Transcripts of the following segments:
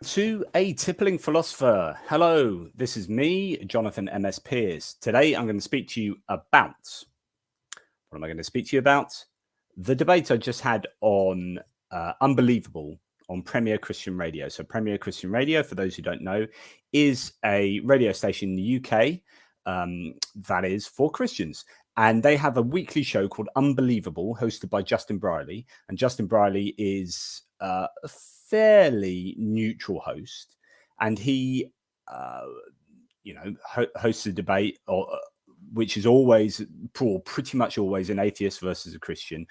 To a tippling philosopher. Hello, this is me, Jonathan MS Pearce. Today I'm going to speak to you about, what am I going to speak to you about? The debate I just had on Unbelievable on Premier Christian Radio. So Premier Christian Radio, for those who don't know, is a radio station in the UK that is for Christians. And they have a weekly show called Unbelievable, hosted by Justin Brierley. And Justin Brierley is a fairly neutral host. And he, hosts a debate, which is always, pretty much always, an atheist versus a Christian,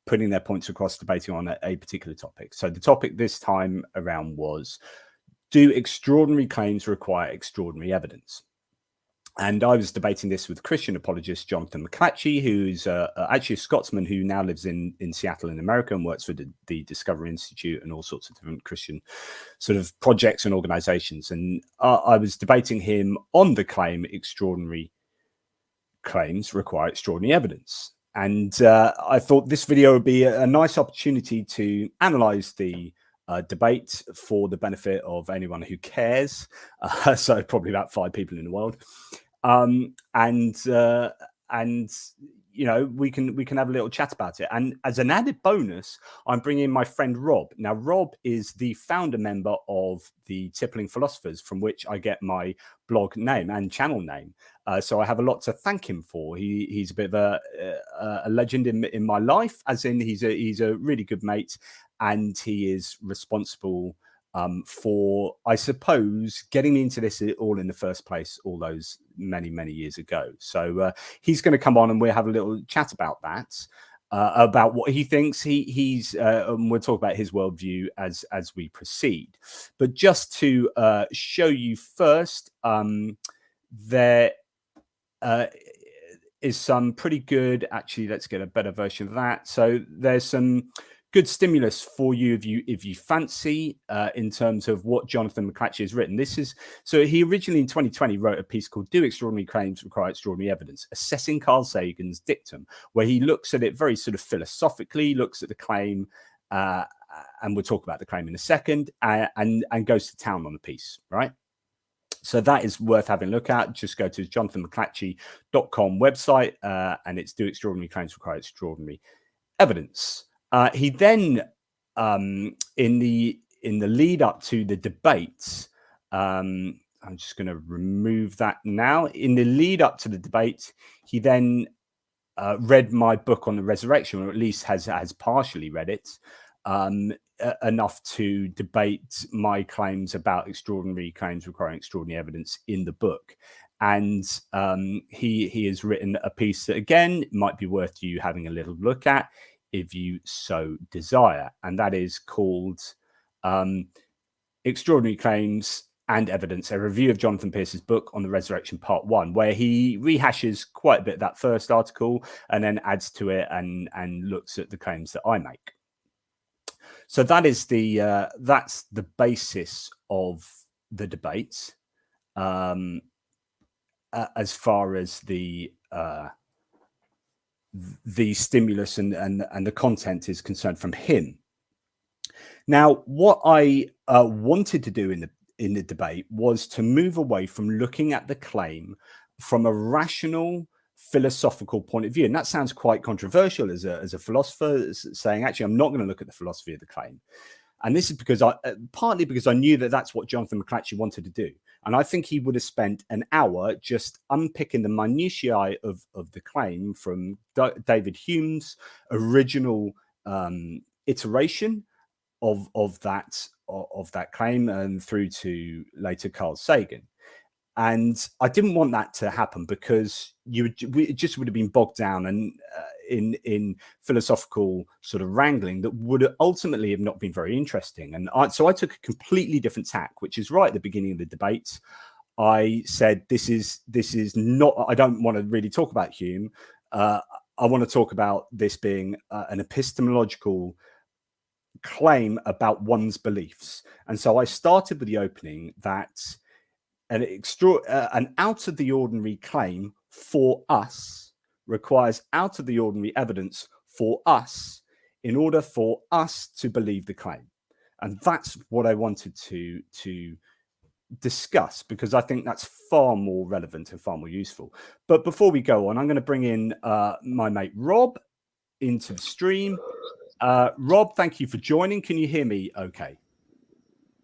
putting their points across, debating on a particular topic. So the topic this time around was, do extraordinary claims require extraordinary evidence? And I was debating this with Christian apologist Jonathan McLatchie, who's actually a Scotsman who now lives in Seattle in America and works for the Discovery Institute and all sorts of different Christian sort of projects and organizations. And I was debating him on the claim, extraordinary claims require extraordinary evidence. And I thought this video would be a nice opportunity to analyze the debate for the benefit of anyone who cares. So probably about 5 people in the world. And you know, we can have a little chat about it. And as an added bonus, I'm bringing in my friend Rob. Now, Rob is the founder member of the Tippling Philosophers, from which I get my blog name and channel name. So I have a lot to thank him for. He's a bit of a legend in my life, as in he's a really good mate, and he is responsible for, I suppose, getting me into this all in the first place all those many years ago. So he's going to come on and we'll have a little chat about that, about what he thinks. And we'll talk about his worldview as we proceed. But just to show you first, there is some pretty good, actually, let's get a better version of that. So there's some good stimulus for you if you fancy, in terms of what Jonathan McLatchie has written. So he originally in 2020 wrote a piece called "Do Extraordinary Claims Require Extraordinary Evidence?" Assessing Carl Sagan's dictum, where he looks at it very sort of philosophically, looks at the claim, and we'll talk about the claim in a second, and goes to town on the piece, right? So that is worth having a look at. Just go to jonathanmcclatchie.com website, and it's "Do Extraordinary Claims Require Extraordinary Evidence?" He then, in the lead up to the debates, I'm just going to remove that now. In the lead up to the debate, he then read my book on the resurrection, or at least has partially read it, enough to debate my claims about extraordinary claims requiring extraordinary evidence in the book. And he has written a piece that, again, might be worth you having a little look at, if you so desire, and that is called Extraordinary Claims and Evidence, a review of Jonathan Pearce's book on the resurrection, part 1, where he rehashes quite a bit of that first article and then adds to it and looks at the claims that I make. So that is that's the basis of the debate, as far as the stimulus and the content is concerned from him. Now, what I wanted to do in the debate was to move away from looking at the claim from a rational philosophical point of view. And that sounds quite controversial as a philosopher, saying, actually, I'm not going to look at the philosophy of the claim. And this is because partly because I knew that that's what Jonathan McLatchie wanted to do. And I think he would have spent an hour just unpicking the minutiae of the claim from David Hume's original iteration of that claim, and through to later Carl Sagan. And I didn't want that to happen, because it just would have been bogged down and in philosophical sort of wrangling that would ultimately have not been very interesting. And so I took a completely different tack, which is right at the beginning of the debate. I said, this is not, I don't want to really talk about Hume. I want to talk about this being an epistemological claim about one's beliefs. And so I started with the opening that an out of the ordinary claim for us requires out of the ordinary evidence for us in order for us to believe the claim. And that's what I wanted to discuss, because I think that's far more relevant and far more useful. But before we go on, I'm going to bring in my mate Rob into the stream. Rob, thank you for joining. Can you hear me okay?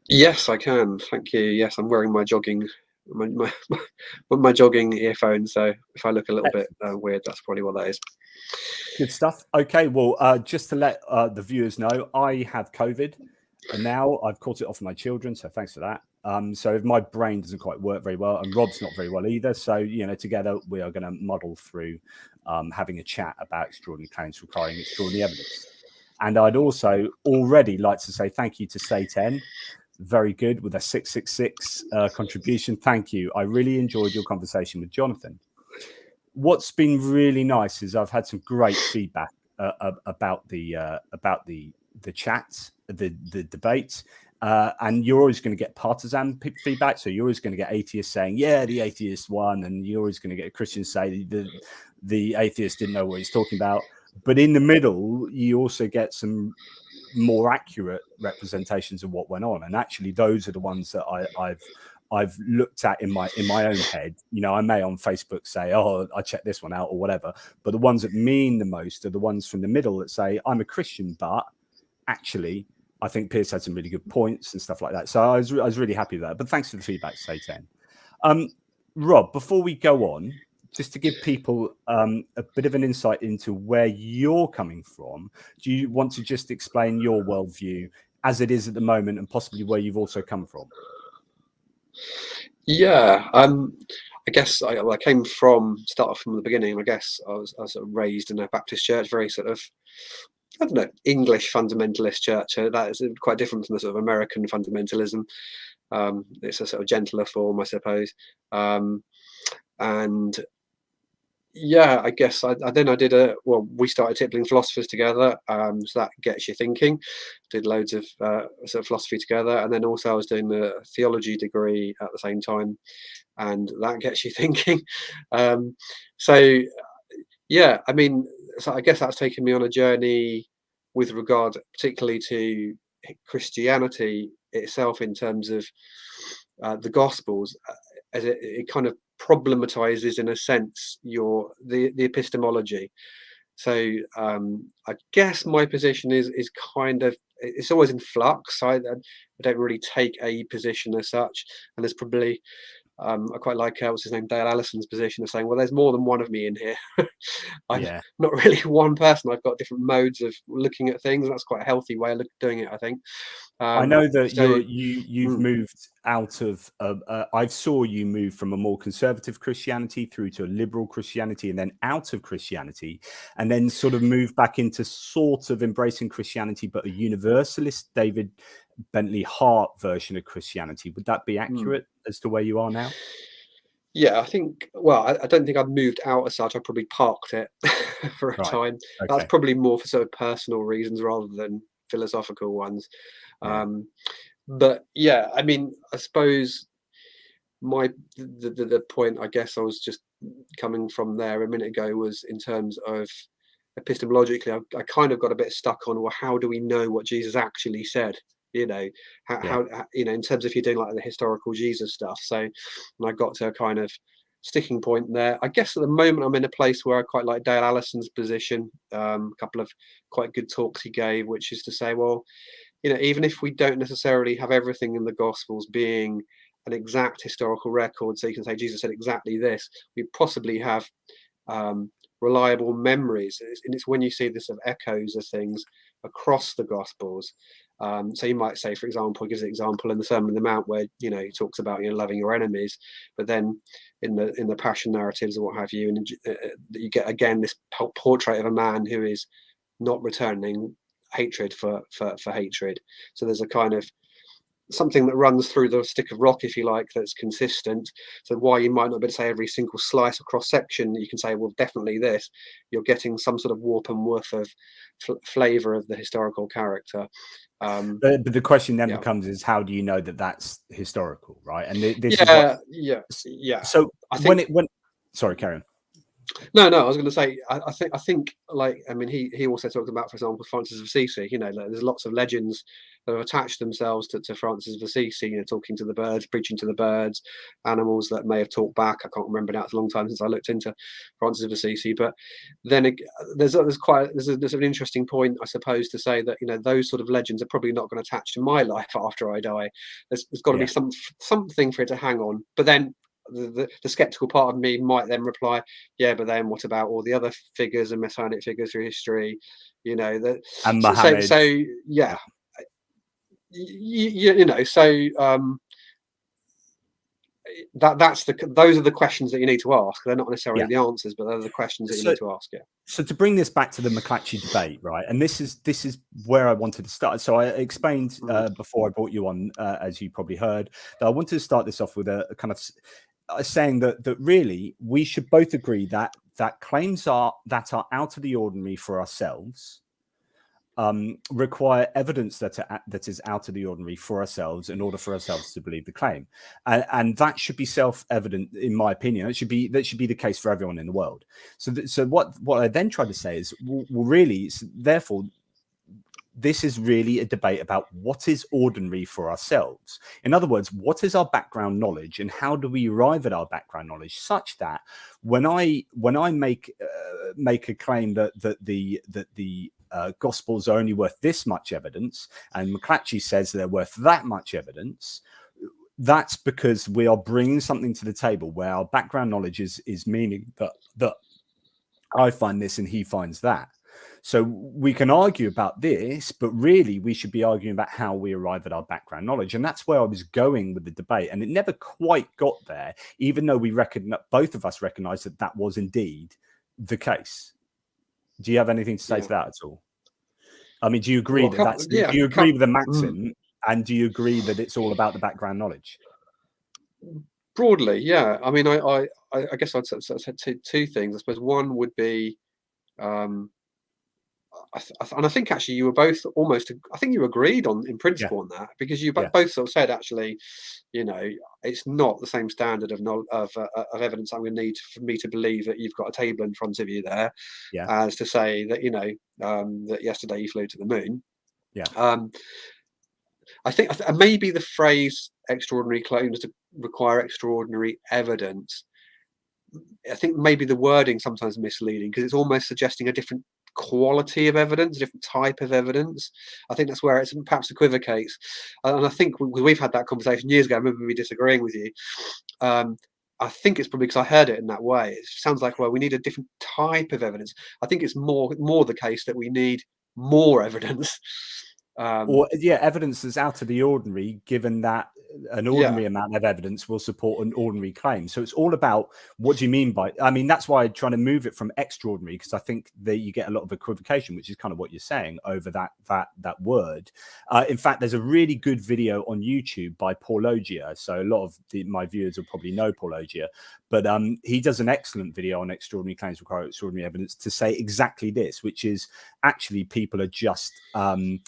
Yes, I can. Thank you. Yes, I'm wearing my jogging my jogging earphones. So if I look a little bit weird, that's probably what that is. Good stuff. Okay, well, just to let the viewers know, I have COVID, and now I've caught it off my children. So thanks for that. So if my brain doesn't quite work very well, and Rob's not very well either, so together we are going to muddle through having a chat about extraordinary claims requiring extraordinary evidence. And I'd also already like to say thank you to Say10. Very good with a 666 contribution. Thank you. I really enjoyed your conversation with Jonathan. What's been really nice is I've had some great feedback about the chats, the debates, and you're always going to get partisan feedback. So you're always going to get atheists saying, "Yeah, the atheist won," and you're always going to get Christians say the atheist didn't know what he's talking about. But in the middle, you also get some more accurate representations of what went on, and actually, those are the ones that I've looked at in my own head. I may on Facebook say, "Oh, I checked this one out" or whatever, but the ones that mean the most are the ones from the middle that say, "I'm a Christian, but actually, I think Pierce had some really good points," and stuff like that. So I was really happy with that. But thanks for the feedback, Say10. Rob, before we go on, just to give people a bit of an insight into where you're coming from, do you want to just explain your worldview as it is at the moment, and possibly where you've also come from? Yeah, I guess I started from the beginning. I guess I was sort of raised in a Baptist church, very sort of, I don't know, English fundamentalist church. That is quite different from the sort of American fundamentalism. It's a sort of gentler form, I suppose. And yeah, I guess we started tippling philosophers together, so that gets you thinking. Did loads of sort of philosophy together, and then also I was doing the theology degree at the same time, and that gets you thinking. So yeah, I mean, so I guess that's taken me on a journey with regard particularly to Christianity itself, in terms of the Gospels, as it kind of problematizes, in a sense, the epistemology. So I guess my position is kind of, it's always in flux. I don't really take a position as such, and there's probably I quite like what's his name, Dale Allison's position of saying, well, there's more than one of me in here. I'm not really one person. I've got different modes of looking at things, and that's quite a healthy way of doing it, I think. I know that you've moved out of. I saw you move from a more conservative Christianity through to a liberal Christianity, and then out of Christianity, and then sort of moved back into sort of embracing Christianity, but a universalist David Bentley Hart version of Christianity. Would that be accurate as to where you are now? Yeah, I think. Well, I don't think I've moved out as such. I probably parked it for a time. Okay. That's probably more for sort of personal reasons rather than philosophical ones. Yeah. But yeah, I mean, I suppose the point, I guess I was just coming from there a minute ago, was in terms of epistemologically, I kind of got a bit stuck on, well, how do we know what Jesus actually said? How in terms of, if you're doing like the historical Jesus stuff. So, and I got to a kind of sticking point there. I guess at the moment I'm in a place where I quite like Dale Allison's position. A couple of quite good talks he gave, which is to say, well, even if we don't necessarily have everything in the Gospels being an exact historical record, so you can say Jesus said exactly this, we possibly have reliable memories, and it's when you see the sort of echoes of things across the Gospels. So you might say, for example, he gives an example in the Sermon on the Mount where he talks about loving your enemies, but then in the Passion narratives or what have you, and you get again this portrait of a man who is not returning hatred for hatred. So there's a kind of something that runs through the stick of rock, if you like, that's consistent. So why you might not be able to say every single slice or cross section, you can say, well, definitely this. You're getting some sort of warp and woof of flavour of the historical character. But the question then becomes, is how do you know that that's historical, right? And this is what, yeah. So I think sorry, carry on. No, I was going to say, I think, like, I mean, he also talked about, for example, Francis of Assisi. You know, there's lots of legends that have attached themselves to Francis of Assisi. You know, talking to the birds, preaching to the birds, animals that may have talked back. I can't remember now; it's a long time since I looked into Francis of Assisi. But then there's an interesting point, I suppose, to say that, you know, those sort of legends are probably not going to attach to my life after I die. There's got to be something for it to hang on. But then the skeptical part of me might then reply, yeah, but then what about all the other figures and messianic figures through history, you know, that And Muhammad. Yeah, you know, so those are the questions that you need to ask. They're not necessarily the answers, but they're the questions that you need to ask. Yeah. So to bring this back to the McLatchie debate, right, and this is where I wanted to start. So I explained before I brought you on, as you probably heard, that I wanted to start this off with a kind of saying that really we should both agree that claims that are out of the ordinary for ourselves require evidence that is out of the ordinary for ourselves in order for ourselves to believe the claim, and that should be self-evident, in my opinion. That should be the case for everyone in the world. So what I then try to say is, well, really, therefore, this is really a debate about what is ordinary for ourselves. In other words, what is our background knowledge, and how do we arrive at our background knowledge, such that when I make a claim that the Gospels are only worth this much evidence, and McLatchie says they're worth that much evidence, that's because we are bringing something to the table where our background knowledge is meaning that I find this and he finds that. So we can argue about this, but really we should be arguing about how we arrive at our background knowledge. And that's where I was going with the debate. And it never quite got there, even though both of us recognize that was indeed the case. Do you have anything to say to that at all? I mean, do you agree do you agree with the maxim, and do you agree that it's all about the background knowledge? Broadly, yeah. I mean, I guess I'd say two things. I suppose one would be, and I think actually you were both almost, I think you agreed in principle on that, because you both sort of said, actually, you know, it's not the same standard of evidence I'm going to need for me to believe that you've got a table in front of you there, as to say that, you know, that yesterday you flew to the moon. I think maybe the phrase extraordinary claims to require extraordinary evidence, I think maybe the wording sometimes misleading, because it's almost suggesting a different quality of evidence, a different type of evidence. I think that's where it's perhaps equivocates. And I think we've had that conversation years ago. I remember me disagreeing with you. I think it's probably because I heard it in that way. It sounds like, well, we need a different type of evidence. I think it's more the case that we need more evidence. Evidence that's out of the ordinary, given that an ordinary amount of evidence will support an ordinary claim. So it's all about, what do you mean by, I mean, that's why I'm trying to move it from extraordinary, because I think that you get a lot of equivocation, which is kind of what you're saying over that word. In fact, there's a really good video on YouTube by Paulogia. So a lot of my viewers will probably know Paulogia, but he does an excellent video on extraordinary claims require extraordinary evidence to say exactly this, which is actually people are just on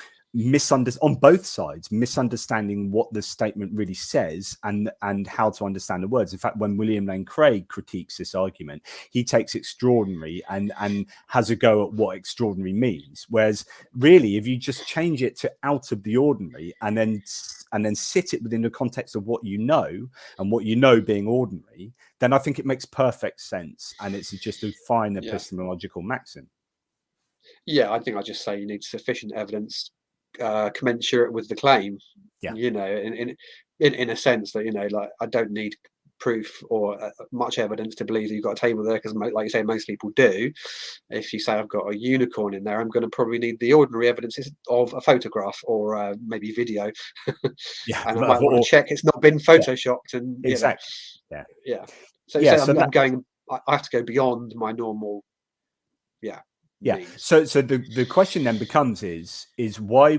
both sides, misunderstanding what the statement really says and how to understand the words. In fact, when William Lane Craig critiques this argument, he takes extraordinary and has a go at what extraordinary means. Whereas really, if you just change it to out of the ordinary and then sit it within the context of what you know, and what you know being ordinary, then I think it makes perfect sense, and it's just a fine epistemological maxim. Yeah, I think I just say you need sufficient evidence commensurate with the claim. You know, in a sense that, you know, like, I don't need proof or much evidence to believe that you've got a table there, because, like you say, most people do. If you say I've got a unicorn in there, I'm going to probably need the ordinary evidence of a photograph or maybe video. And I might want to check it's not been photoshopped. And exactly. So I have to go beyond my normal. So the question then becomes is why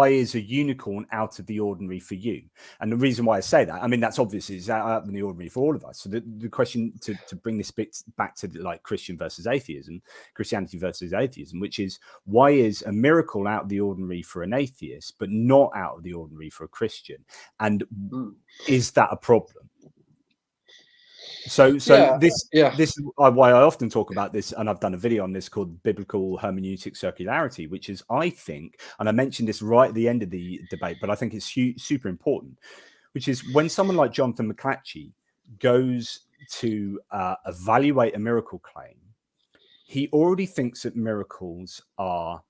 is a unicorn out of the ordinary for you? And the reason why I say that, I mean, that's obvious, is out of the ordinary for all of us. So the question to bring this bit back to like Christianity versus atheism, which is, why is a miracle out of the ordinary for an atheist, but not out of the ordinary for a Christian? And is that a problem? So Yeah, this yeah, this is why I often talk about this, and I've done a video on this called Biblical Hermeneutic Circularity, which is, I think, and I mentioned this right at the end of the debate, but I think it's super important, which is when someone like Jonathan McLatchie goes to evaluate a miracle claim, he already thinks that miracles are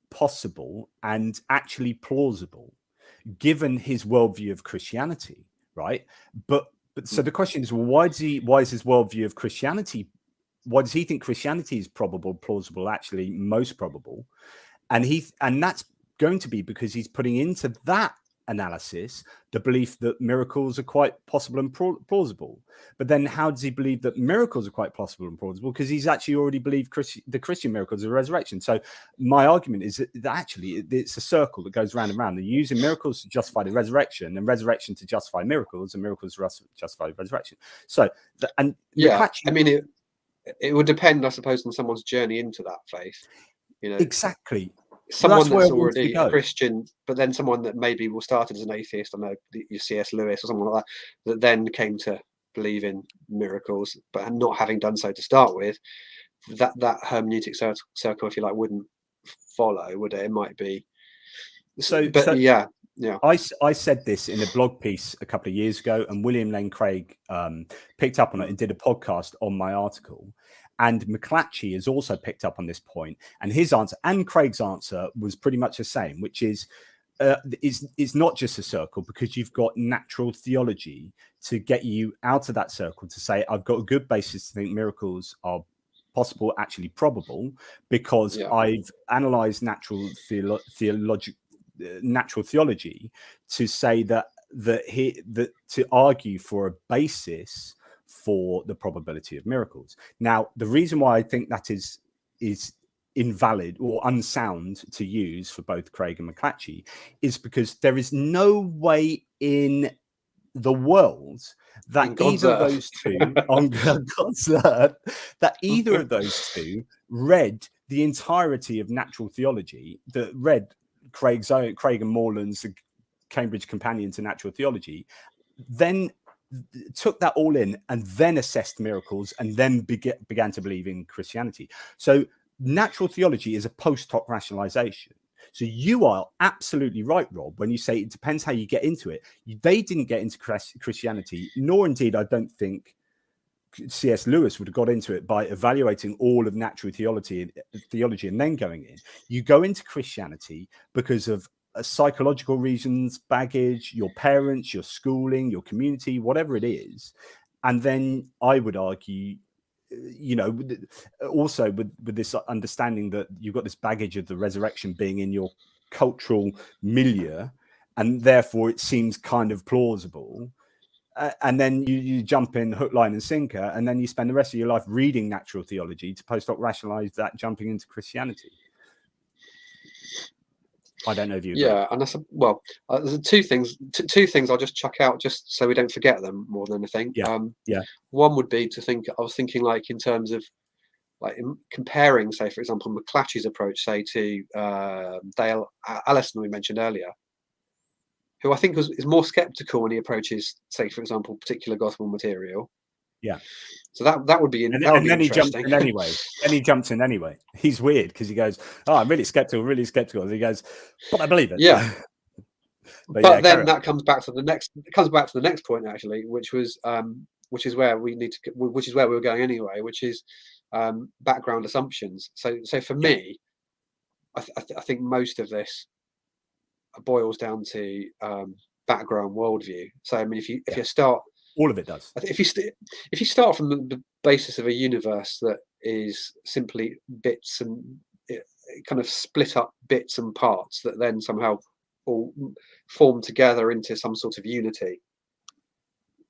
possible and actually plausible, given his worldview of Christianity, right? But so the question is, well, why is his worldview of Christianity? Why does he think Christianity is probable, plausible, actually most probable? And that's going to be because he's putting into that analysis the belief that miracles are quite possible and plausible. But then how does he believe that miracles are quite possible and plausible? Because he's actually already believed the Christian miracles of the resurrection. So my argument is that actually it's a circle that goes round and round. They're using miracles to justify the resurrection, and resurrection to justify miracles, and miracles to justify the resurrection. So and yeah. McLatchie, I mean, it would depend, I suppose, on someone's journey into that faith. You know, exactly. someone That's that's already a go. Christian, but then someone that maybe started as an atheist, I know your C.S. Lewis or someone like that then came to believe in miracles, but not having done so to start with, that hermeneutic circle, if you like, wouldn't follow, would it? It might be. But yeah. I said this in a blog piece a couple of years ago, and William Lane Craig picked up on it and did a podcast on my article. And McLatchie has also picked up on this point, and his answer and Craig's answer was pretty much the same, which is it's not just a circle, because you've got natural theology to get you out of that circle to say, I've got a good basis to think miracles are possible, actually probable, because I've analyzed natural theology to say that to argue for a basis for the probability of miracles. Now, the reason why I think that is invalid or unsound to use for both Craig and McLatchie is because there is no way in the world that either of those two on God's earth, that either of those two read the entirety of natural theology, that read Craig and Moreland's Cambridge Companion to Natural Theology, then took that all in and then assessed miracles and then began to believe in Christianity. So natural theology is a post hoc rationalization. So you are absolutely right, Rob, when you say it depends how you get into it. They didn't get into Christianity, nor indeed I don't think C.S. Lewis would have got into it by evaluating all of natural theology and then going in. You go into Christianity because of psychological reasons, baggage, your parents, your schooling, your community, whatever it is. And then I would argue, you know, also with this understanding that you've got this baggage of the resurrection being in your cultural milieu, and therefore it seems kind of plausible. And then you jump in hook, line, and sinker, and then you spend the rest of your life reading natural theology to post hoc rationalize that jumping into Christianity. I don't know if you agree. Yeah, and that's there's two things I'll just chuck out just so we don't forget them more than anything. One would be I was thinking like in terms of like comparing, say, for example, McLatchie's approach, say, to Dale Allison we mentioned earlier, who I think is more skeptical when he approaches, say, for example, particular gospel material. Yeah. So that would be then he jumps in anyway. He's weird because he goes, "Oh, I'm really skeptical." And he goes, "But I believe it." Yeah. but then that comes back to the next point actually, which is where we were going anyway, which is background assumptions. So for me, I think most of this boils down to background worldview. So I mean, if you start, all of it does. If you start from the basis of a universe that is simply bits and kind of split up bits and parts that then somehow all form together into some sort of unity,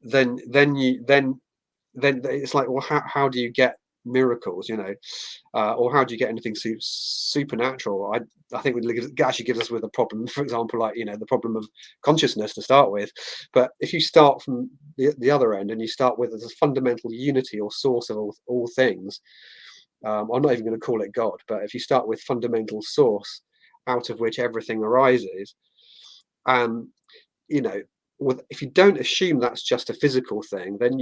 then it's like, well, how do you get miracles, you know, or how do you get anything supernatural? I think it actually gives us with a problem, for example, like, you know, the problem of consciousness to start with. But if you start from the other end and you start with a fundamental unity or source of all things, I'm not even going to call it God, but if you start with fundamental source out of which everything arises, you know, if you don't assume that's just a physical thing, then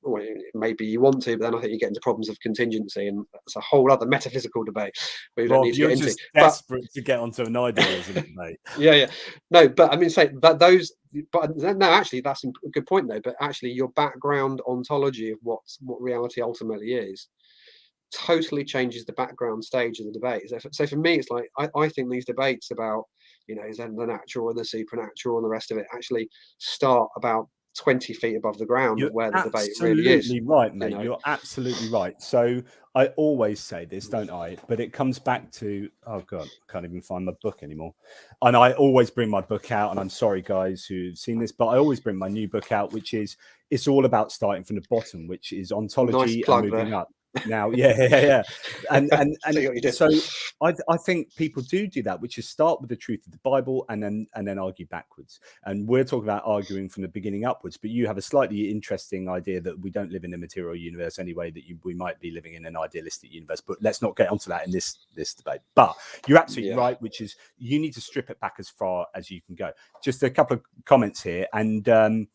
well, maybe you want to, but then I think you get into problems of contingency, and that's a whole other metaphysical debate we don't need to get into. Just desperate to get onto an idealism debate. Yeah. No, but I mean, say that those. But no, actually, that's a good point, though. But actually, your background ontology of what reality ultimately is totally changes the background stage of the debate. So for me, it's like I think these debates about, is there the natural and the supernatural and the rest of it actually start about 20 feet above the ground of where the debate really is. Absolutely right, mate. You're absolutely right. So I always say this, don't I? But it comes back to, oh God, I can't even find my book anymore. And I always bring my book out, and I'm sorry, guys, who've seen this, but I always bring my new book out, which is, it's all about starting from the bottom, which is ontology and moving up. Now, yeah. And so I think people do that, which is start with the truth of the Bible and then argue backwards. And we're talking about arguing from the beginning upwards, but you have a slightly interesting idea that we don't live in a material universe anyway, that we might be living in an idealistic universe, but let's not get onto that in this debate. But you're absolutely right, which is you need to strip it back as far as you can go. Just a couple of comments here, and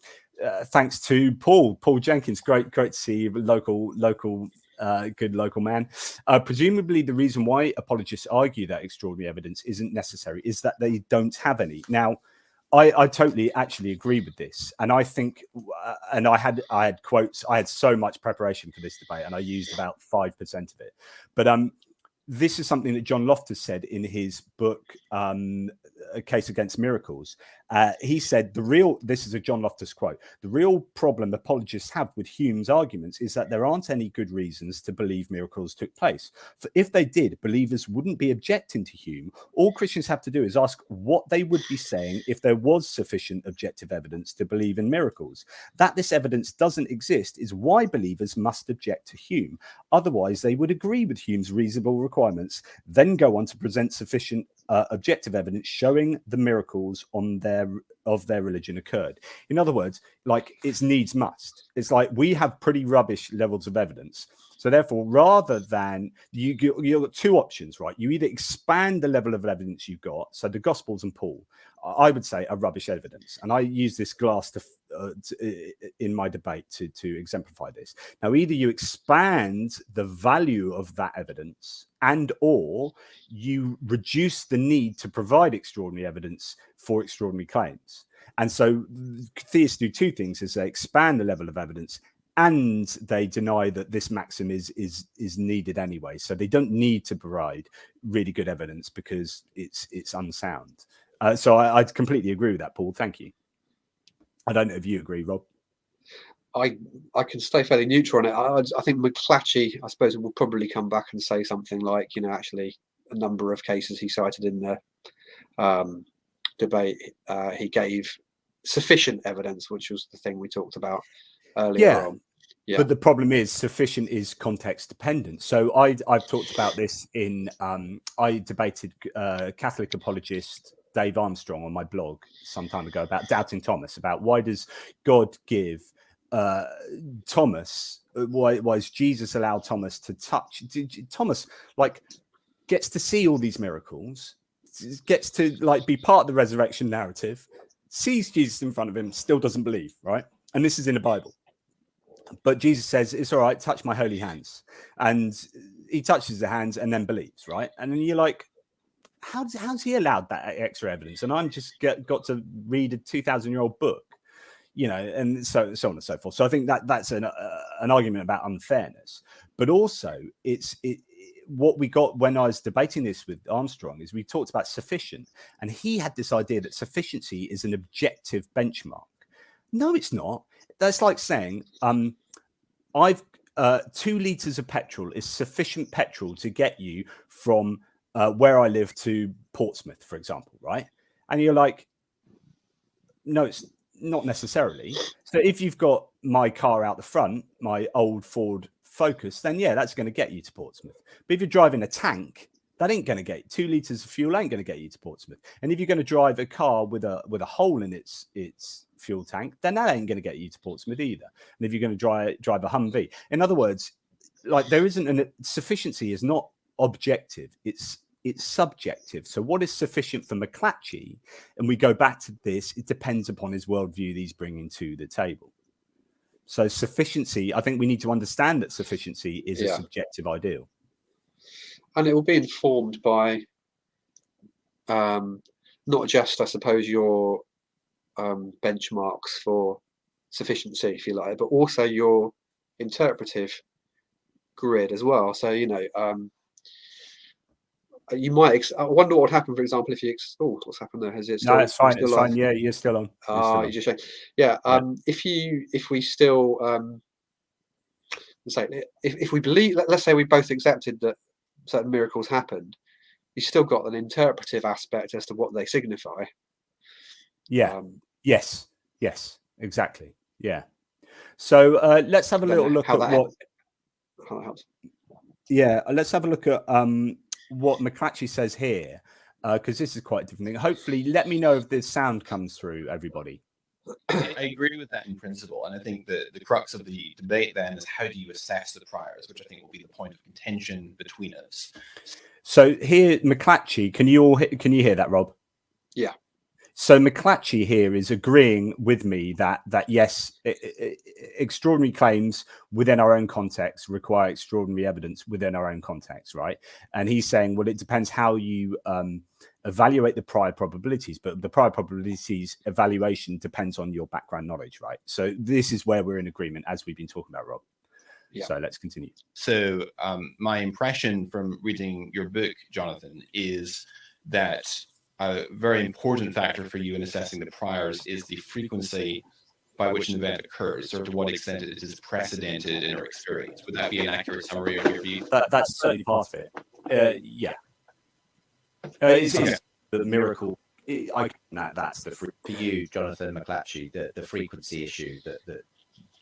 thanks to Paul Jenkins. Great to see you, local good local man. Presumably the reason why apologists argue that extraordinary evidence isn't necessary is that they don't have any. Now, I totally actually agree with this, and I think, and I had quotes. I had so much preparation for this debate, and I used about 5% of it. But this is something that John Loftus said in his book, A Case Against Miracles. He said, this is a John Loftus quote, the real problem apologists have with Hume's arguments is that there aren't any good reasons to believe miracles took place. For if they did, believers wouldn't be objecting to Hume. All Christians have to do is ask what they would be saying if there was sufficient objective evidence to believe in miracles. That this evidence doesn't exist is why believers must object to Hume. Otherwise, they would agree with Hume's reasonable requirements, then go on to present sufficient objective evidence showing the miracles of their religion occurred. In other words, like, it's needs must. It's like we have pretty rubbish levels of evidence. So therefore, rather than you've got two options, right? You either expand the level of evidence you've got. So the Gospels and Paul, I would say, are rubbish evidence. And I use this glass in my debate to exemplify this. Now, either you expand the value of that evidence and or you reduce the need to provide extraordinary evidence for extraordinary claims. And so theists do two things: is they expand the level of evidence and they deny that this maxim is needed anyway. So they don't need to provide really good evidence because it's unsound. So I completely agree with that, Paul. Thank you. I don't know if you agree, Rob. I can stay fairly neutral on it. I think McLatchie, I suppose, will probably come back and say something like, actually a number of cases he cited in the debate, he gave sufficient evidence, which was the thing we talked about earlier on. Yeah. But the problem is sufficient is context dependent. So I've talked about this in I debated Catholic apologist Dave Armstrong on my blog some time ago about doubting Thomas, about why does God give Thomas, why is Jesus allowed Thomas to touch? Thomas gets to see all these miracles, gets to be part of the resurrection narrative, sees Jesus in front of him, still doesn't believe, right? And this is in the Bible. But Jesus says, it's all right, touch my holy hands. And he touches the hands and then believes, right? And then you're like, how's he allowed that extra evidence? And I'm just got to read a 2,000-year-old book, and so on and so forth. So I think that's an argument about unfairness. But also, what we got when I was debating this with Armstrong is we talked about sufficient, and he had this idea that sufficiency is an objective benchmark. No, it's not. That's like saying, I've 2 liters of petrol is sufficient petrol to get you from where I live to Portsmouth, for example, right? And you're like, no, it's not necessarily. So if you've got my car out the front, my old Ford Focus, then yeah, that's going to get you to Portsmouth. But if you're driving a tank, that ain't going to get 2 liters of fuel ain't going to get you to Portsmouth. And if you're going to drive a car with a hole in its fuel tank, then that ain't going to get you to Portsmouth either. And if you're going to drive a Humvee, in other words, there isn't sufficiency is not objective, it's it's subjective. So what is sufficient for McLatchie, and we go back to this, it depends upon his worldview that he's bringing to the table. So sufficiency, I think we need to understand that sufficiency is a subjective ideal. And it will be informed by not just, I suppose, your benchmarks for sufficiency, if you like, but also your interpretive grid as well. So, you know, you might, I wonder what would happen, for example, if you, oh, what's happened there? Has it still? No, it's fine. It's fine. On? Yeah, you're still on. You just showed. Yeah. If we still, say, if we believe, let's say we both accepted that certain miracles happened, you still got an interpretive aspect as to what they signify. Yeah. Yes. Exactly. Yeah. So let's have a little look at what. How that helps. Yeah, let's have a look at what McLatchie says here, because this is quite a different thing. Hopefully, let me know if the sound comes through, everybody. I agree with that in principle, and I think the crux of the debate then is how do you assess the priors, which I think will be the point of contention between us. So here, McLatchie, can you hear that, Rob? Yeah. So McLatchie here is agreeing with me that yes, extraordinary claims within our own context require extraordinary evidence within our own context, right? And he's saying, well, it depends how you evaluate the prior probabilities, but the prior probabilities evaluation depends on your background knowledge, right? So this is where we're in agreement, as we've been talking about, Rob. Yeah. So let's continue. So my impression from reading your book, Jonathan, is that a very important factor for you in assessing the priors is the frequency by which an event occurs, or to what extent it is precedented in our experience. Would that be an accurate summary of your view? That's certainly part of it. Yeah. It's the miracle. That's the for you, Jonathan McLatchie, the frequency issue that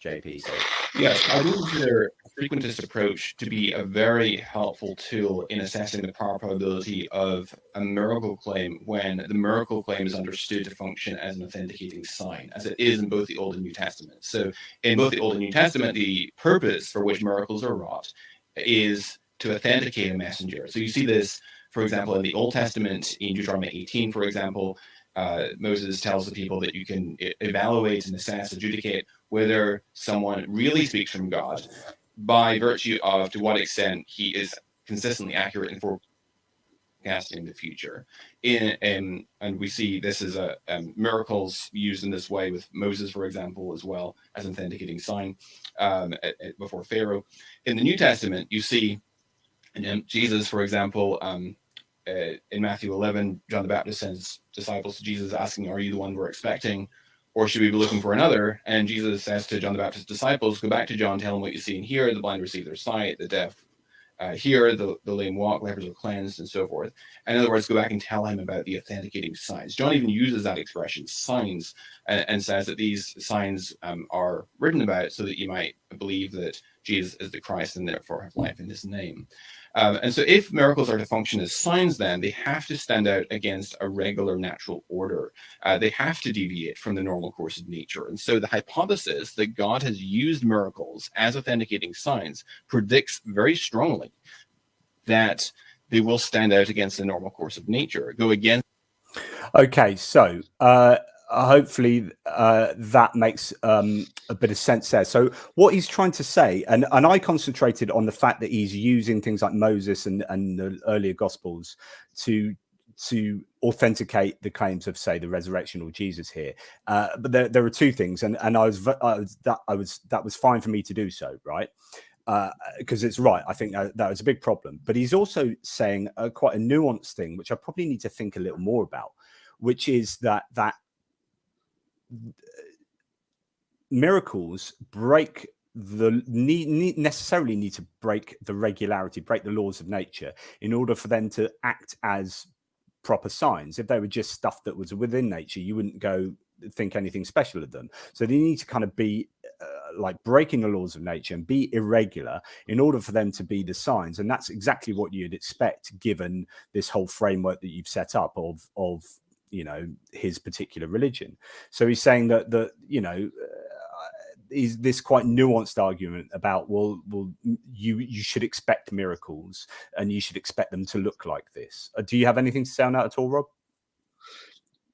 JP said. Yes, I would consider a frequentist approach to be a very helpful tool in assessing the prior probability of a miracle claim when the miracle claim is understood to function as an authenticating sign, as it is in both the Old and New Testament. So in both the Old and New Testament, the purpose for which miracles are wrought is to authenticate a messenger. So you see this, for example, in the Old Testament, in Deuteronomy 18, for example, Moses tells the people that you can evaluate and assess, adjudicate whether someone really speaks from God by virtue of to what extent he is consistently accurate in forecasting the future. And we see this as miracles used in this way with Moses, for example, as well as an authenticating sign before Pharaoh. In the New Testament, you see Jesus, for example, in Matthew 11, John the Baptist sends disciples to Jesus asking, are you the one we're expecting, or should we be looking for another? And Jesus says to John the Baptist's disciples, go back to John, tell him what you see and hear, the blind receive their sight, the deaf hear, the lame walk, lepers are cleansed, and so forth. In other words, go back and tell him about the authenticating signs. John even uses that expression, signs, and says that these signs are written about so that you might believe that Jesus is the Christ and therefore have life in his name. And so if miracles are to function as signs, then they have to stand out against a regular natural order. They have to deviate from the normal course of nature. And so the hypothesis that God has used miracles as authenticating signs predicts very strongly that they will stand out against the normal course of nature, go against. Okay, so hopefully that makes a bit of sense there. So what he's trying to say, and I concentrated on the fact that he's using things like Moses and the earlier Gospels to authenticate the claims of, say, the resurrection or Jesus here. But there are two things, and that was fine for me to do so, right? Because it's right. I think that was a big problem. But he's also saying quite a nuanced thing, which I probably need to think a little more about, which is that miracles break necessarily need to break the regularity, break the laws of nature in order for them to act as proper signs. If they were just stuff that was within nature, you wouldn't go think anything special of them. So they need to kind of be like breaking the laws of nature and be irregular in order for them to be the signs. And that's exactly what you'd expect given this whole framework that you've set up of his particular religion. So he's saying that is this quite nuanced argument about, well, you should expect miracles and you should expect them to look like this. Do you have anything to say on that at all, Rob?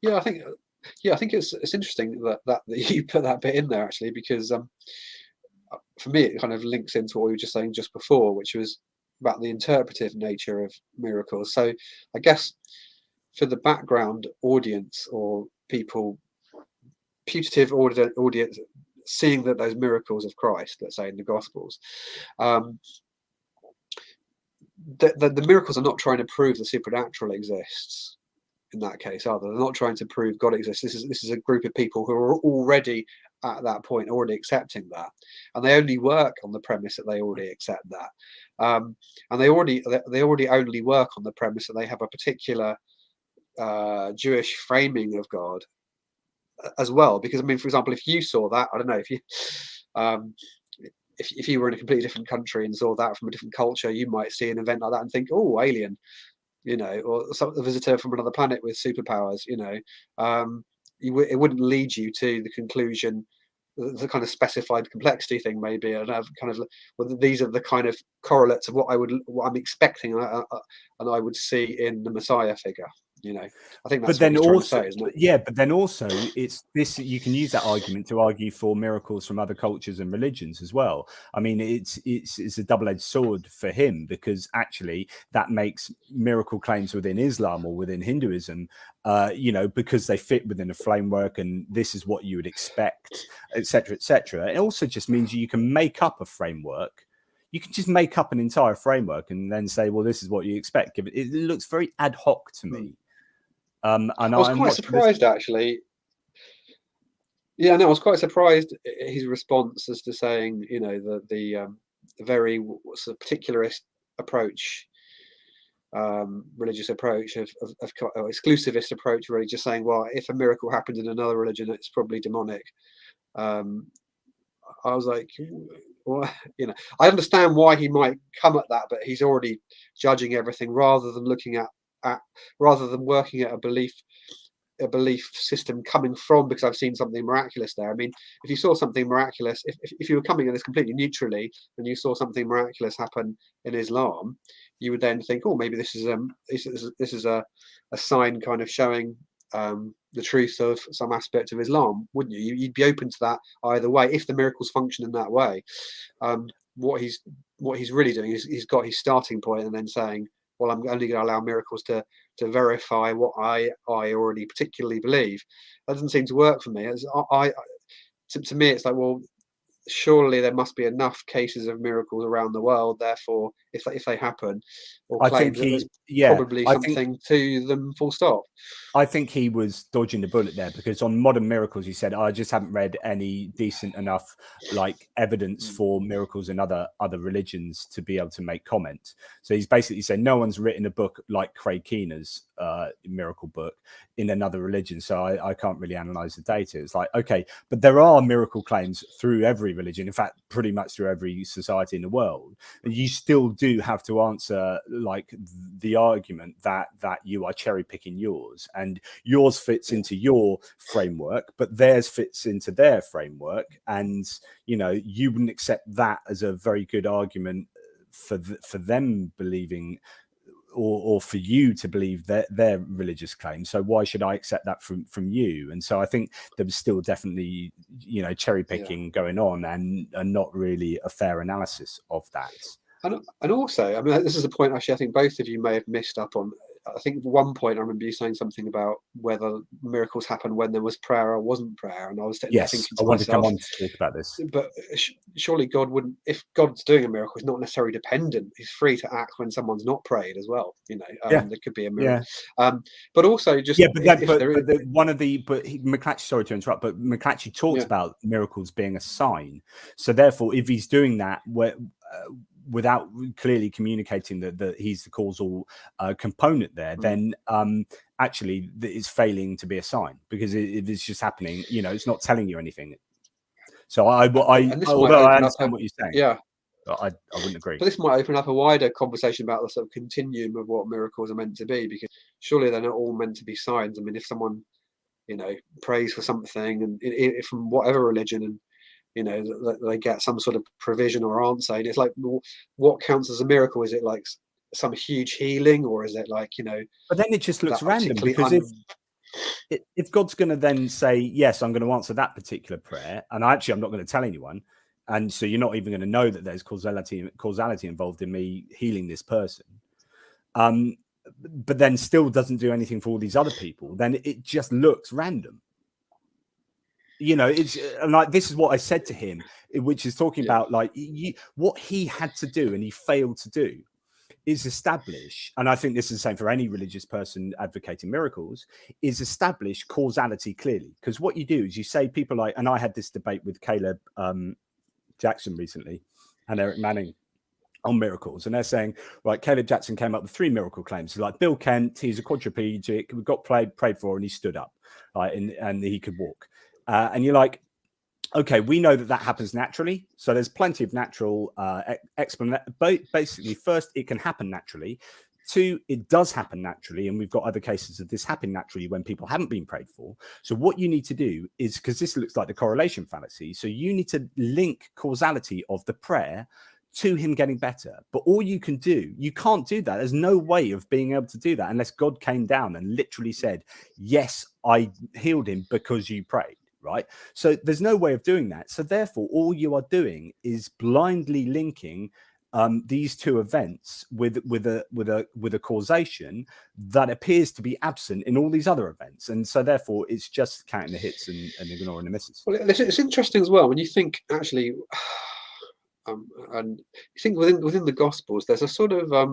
Yeah, I think it's interesting that you put that bit in there, actually, because for me it kind of links into what we were just saying just before, which was about the interpretive nature of miracles. So I guess for the background audience, or people, putative audience, seeing that those miracles of Christ, let's say in the Gospels, the miracles are not trying to prove the supernatural exists. In that case, are they? They're not trying to prove God exists. This is a group of people who are already at that point, already accepting that, and they only work on the premise that they already accept that, and they already only work on the premise that they have a particular Jewish framing of God as well. Because I mean, for example, if you saw that, I don't know, if you were in a completely different country and saw that from a different culture, you might see an event like that and think, oh, alien, you know, or a visitor from another planet with superpowers, you know. It wouldn't lead you to the conclusion, the kind of specified complexity thing, maybe, and kind of, well, these are the kind of correlates of what I'm expecting, and I would see in the Messiah figure. You know, I think that's what he's trying to say, isn't it? Yeah, but then also it's this. You can use that argument to argue for miracles from other cultures and religions as well. I mean, it's a double-edged sword for him, because actually that makes miracle claims within Islam or within Hinduism, you know, because they fit within a framework, and this is what you would expect, etc., etc. It also just means you can make up a framework. You can just make up an entire framework and then say, well, this is what you expect. It looks very ad hoc to me. And I was quite surprised, actually. Yeah, no, I was quite surprised at his response as to saying, you know, the very sort of particularist approach, religious approach of exclusivist approach, really just saying, well, if a miracle happened in another religion, it's probably demonic. I was like, well, you know, I understand why he might come at that, but he's already judging everything rather than looking at rather than working at a belief system coming from, because I've seen something miraculous there. I mean, if you saw something miraculous, if you were coming at this completely neutrally and you saw something miraculous happen in Islam, you would then think, oh, maybe this is a sign kind of showing the truth of some aspect of Islam, wouldn't you? You'd be open to that either way if the miracles function in that way. What he's really doing is he's got his starting point and then saying, well, I'm only going to allow miracles to verify what I already particularly believe. That doesn't seem to work for me. To me, it's like, well, surely there must be enough cases of miracles around the world. Therefore, if they happen, or claim that there's probably something to them, full stop. I think he was dodging the bullet there, because on Modern Miracles, he said, I just haven't read any decent enough like evidence for miracles in other religions to be able to make comment. So he's basically saying no one's written a book like Craig Keener's miracle book in another religion, so I can't really analyze the data. It's like, okay, but there are miracle claims through every religion, in fact pretty much through every society in the world, and you still do have to answer like the argument that you are cherry picking yours, and yours fits into your framework but theirs fits into their framework, and you know, you wouldn't accept that as a very good argument for them believing, or for you to believe their religious claims. So why should I accept that from you? And so I think there was still definitely, you know, cherry picking going on, and not really a fair analysis of that. And also, I mean, this is a point actually I think both of you may have missed up on. I think at one point I remember you saying something about whether miracles happen when there was prayer or wasn't prayer, and I was thinking I want to come on to talk about this. But surely God wouldn't, if God's doing a miracle, he's not necessarily dependent. He's free to act when someone's not prayed as well. You know, there could be a miracle. But also just McLatchie, sorry to interrupt, but McLatchie talked about miracles being a sign. So therefore, if he's doing that without clearly communicating that he's the causal component there, then actually it's failing to be a sign, because if it's just happening, you know, it's not telling you anything. So although I understand what you're saying, I wouldn't agree. But this might open up a wider conversation about the sort of continuum of what miracles are meant to be, because surely they're not all meant to be signs. I mean, if someone, you know, prays for something and from whatever religion, and you know, that they get some sort of provision or answer. And it's like, well, what counts as a miracle? Is it like some huge healing, or is it like, you know? But then it just looks random, because if God's going to then say, yes, I'm going to answer that particular prayer, and I'm not going to tell anyone, and so you're not even going to know that there's causality involved in me healing this person, but then still doesn't do anything for all these other people, then it just looks random. You know, it's like, this is what I said to him, which is talking about like what he had to do and he failed to do is establish, and I think this is the same for any religious person advocating miracles, is establish causality clearly. Because what you do is you say people like, and I had this debate with Caleb Jackson recently and Eric Manning on miracles, and they're saying, right, Caleb Jackson came up with 3 miracle claims. So like Bill Kent, he's a quadriplegic, we got prayed for, and he stood up, right, and he could walk. And you're like, okay, we know that happens naturally. So there's plenty of natural explanation. Basically, first, it can happen naturally. 2, it does happen naturally. And we've got other cases of this happen naturally when people haven't been prayed for. So what you need to do is, because this looks like the correlation fallacy, so you need to link causality of the prayer to him getting better. But all you can do, you can't do that. There's no way of being able to do that unless God came down and literally said, yes, I healed him because you prayed. Right. So there's no way of doing that. So therefore, all you are doing is blindly linking these 2 events with a causation that appears to be absent in all these other events. And so therefore, it's just counting the hits and ignoring the misses. Well, it's interesting as well when you think actually, and you think within the Gospels, there's a sort of a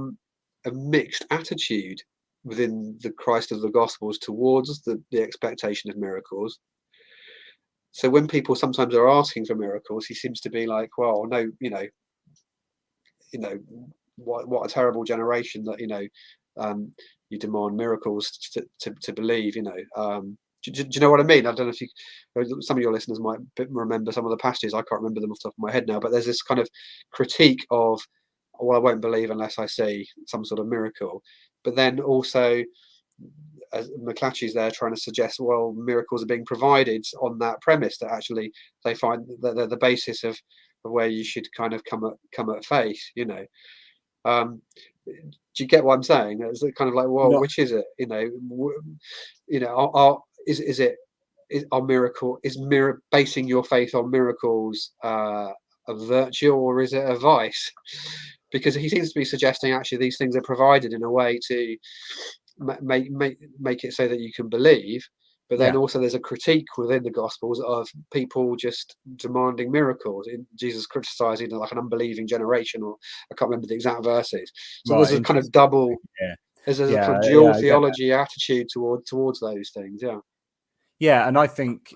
mixed attitude within the Christ of the Gospels towards the expectation of miracles. So when people sometimes are asking for miracles, he seems to be like, well, no, you know, what a terrible generation that, you know, you demand miracles to believe, you know. Do you know what I mean? I don't know if some of your listeners might remember some of the passages. I can't remember them off the top of my head now, but there's this kind of critique of, well, I won't believe unless I see some sort of miracle. But then also, as McLatchie's there trying to suggest, well, miracles are being provided on that premise that actually they find that they're the basis of where you should kind of come at faith, you know. Do you get what I'm saying? It's kind of like, well, no. Which is it? You know, basing your faith on miracles a virtue, or is it a vice? Because he seems to be suggesting actually these things are provided in a way to make it so that you can believe, but then also there's a critique within the Gospels of people just demanding miracles. Jesus criticizing like an unbelieving generation, or I can't remember the exact verses. So there's a kind of double, there's a kind of dual theology attitude towards those things. Yeah, and I think,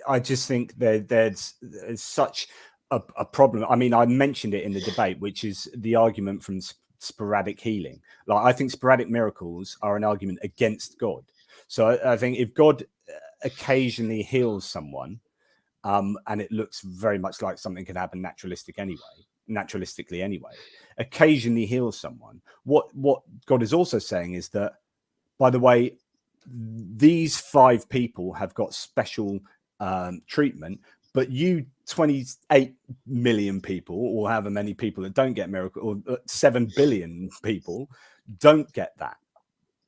I just think there's such a problem. I mean, I mentioned it in the debate, which is the argument from sporadic healing. Like, I think sporadic miracles are an argument against God. So I think if God occasionally heals someone, and it looks very much like something could happen naturalistically anyway, occasionally heals someone, what God is also saying is that, by the way, these 5 people have got special treatment, but you 28 million people, or however many people that don't get miracle, or 7 billion people don't get that.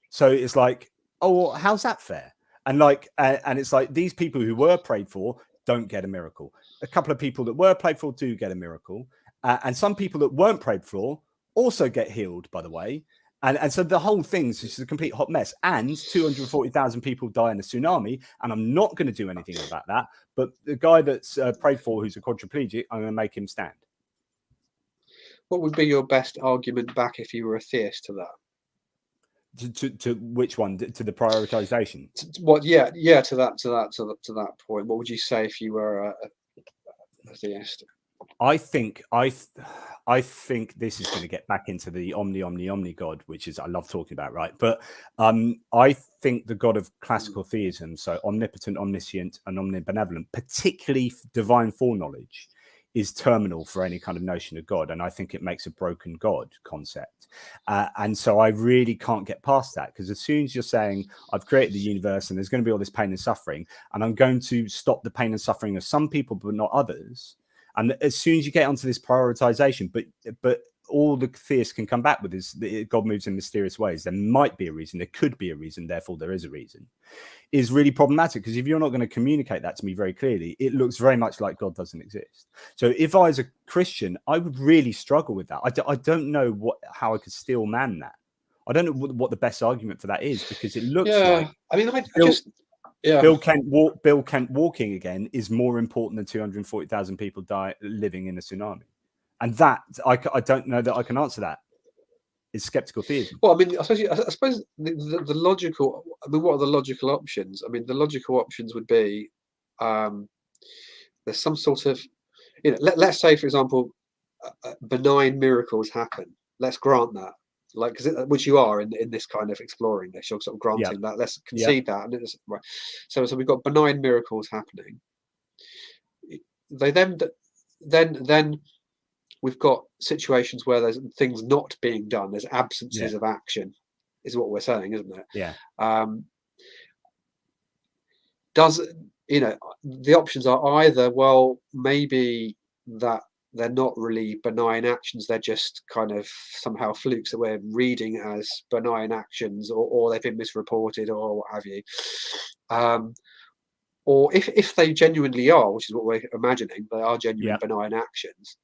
So it's like, oh, well, how's that fair? And like, and it's like, these people who were prayed for don't get a miracle. A couple of people that were prayed for do get a miracle, and some people that weren't prayed for also get healed, by the way. And so the whole thing's just a complete hot mess. And 240,000 people die in a tsunami. And I'm not going to do anything about that. But the guy that's prayed for, who's a quadriplegic, I'm going to make him stand. What would be your best argument back if you were a theist to that? To which one? To the prioritization? To that point. What would you say if you were a theist? I think this is going to get back into the omni God, which is, I love talking about, right? But I think the God of classical theism, so omnipotent, omniscient, and omnibenevolent, particularly divine foreknowledge, is terminal for any kind of notion of God. And I think it makes a broken God concept. And so I really can't get past that, because as soon as you're saying I've created the universe and there's going to be all this pain and suffering, and I'm going to stop the pain and suffering of some people, but not others. And as soon as you get onto this prioritization, but all the theists can come back with is that God moves in mysterious ways. There might be a reason, there could be a reason, therefore there is a reason, is really problematic, because if you're not going to communicate that to me very clearly, it looks very much like God doesn't exist. So if I was a Christian, I would really struggle with that. I don't know how I could steel man that. I don't know what the best argument for that is, because it looks like, I mean, Bill Kent walking again is more important than 240,000 people living in a tsunami. And that, I don't know that I can answer that. It's skeptical theism. Well, I mean, I suppose the logical, I mean, what are the logical options? I mean, the logical options would be, there's some sort of, let's say, for example, benign miracles happen. Let's grant that, like, which you are in this kind of exploring this, you're sort of granting that. Let's concede that. And it's, right. So we've got benign miracles happening. They then we've got situations where there's things not being done. There's absences of action, is what we're saying, isn't it? Yeah. The options are either, well, maybe that they're not really benign actions, they're just kind of somehow flukes that we're reading as benign actions, or they've been misreported, or what have you. Or if they genuinely are, which is what we're imagining, they are genuine benign actions,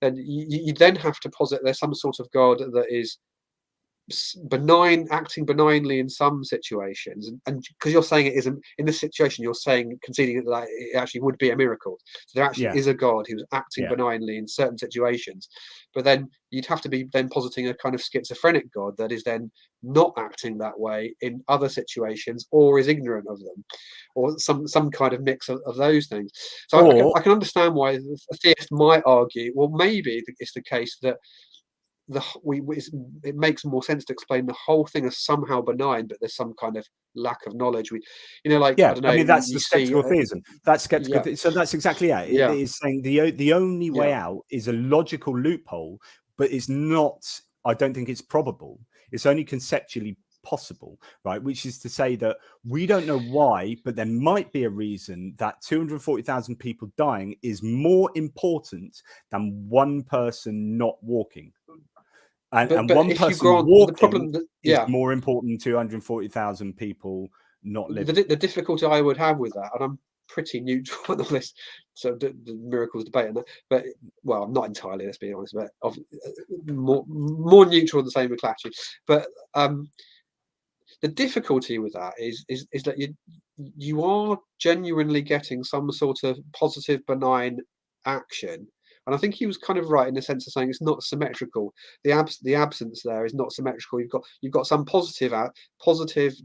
then you then have to posit there's some sort of God that is benign, acting benignly in some situations, and because you're saying it isn't in this situation, you're saying, conceding that it actually would be a miracle. So there actually is a God who's acting benignly in certain situations, but then you'd have to be then positing a kind of schizophrenic God that is then not acting that way in other situations, or is ignorant of them, or some kind of mix of those things. So I can understand why a theist might argue, well, maybe it's the case that it makes more sense to explain the whole thing as somehow benign, but there's some kind of lack of knowledge. I don't know. I mean, that's the skeptical theism. That's skeptical. So that's exactly it. It is saying the only way out is a logical loophole, but it's not. I don't think it's probable. It's only conceptually possible, right? Which is to say that we don't know why, but there might be a reason that 240,000 people dying is more important than one person not walking. And one person walking is more important than 240,000 people not living. The difficulty I would have with that, and I'm pretty neutral on this, so the miracles debate on that, but well, not entirely, let's be honest, but more neutral than the same McLatchie. But the difficulty with that is that you are genuinely getting some sort of positive benign action. And I think he was kind of right in the sense of saying it's not symmetrical. The absence there is not symmetrical. You've got some positive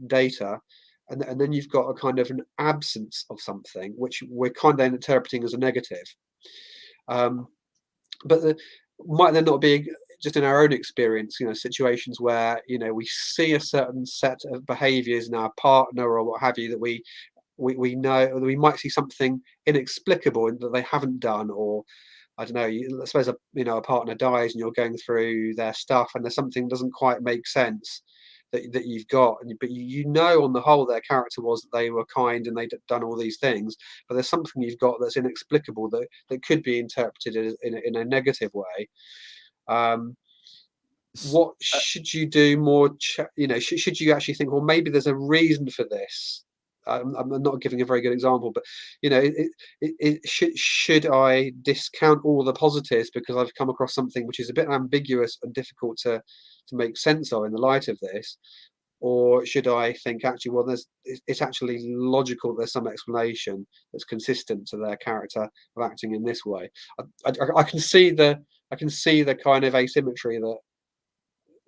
data, and then you've got a kind of an absence of something, which we're kind of interpreting as a negative. But might there not be, just in our own experience, situations where we see a certain set of behaviours in our partner or what have you that we know, or we might see something inexplicable that they haven't done, or I don't know, I suppose a partner dies and you're going through their stuff and there's something doesn't quite make sense that you've got, but on the whole their character was that they were kind and they'd done all these things, but there's something you've got that's inexplicable that could be interpreted in a negative way. What should you do more? Should you actually think, well, maybe there's a reason for this? I'm not giving a very good example, but should I discount all the positives because I've come across something which is a bit ambiguous and difficult to make sense of in the light of this, or should I think actually, well, it's actually logical, there's some explanation that's consistent to their character of acting in this way? I can see the kind of asymmetry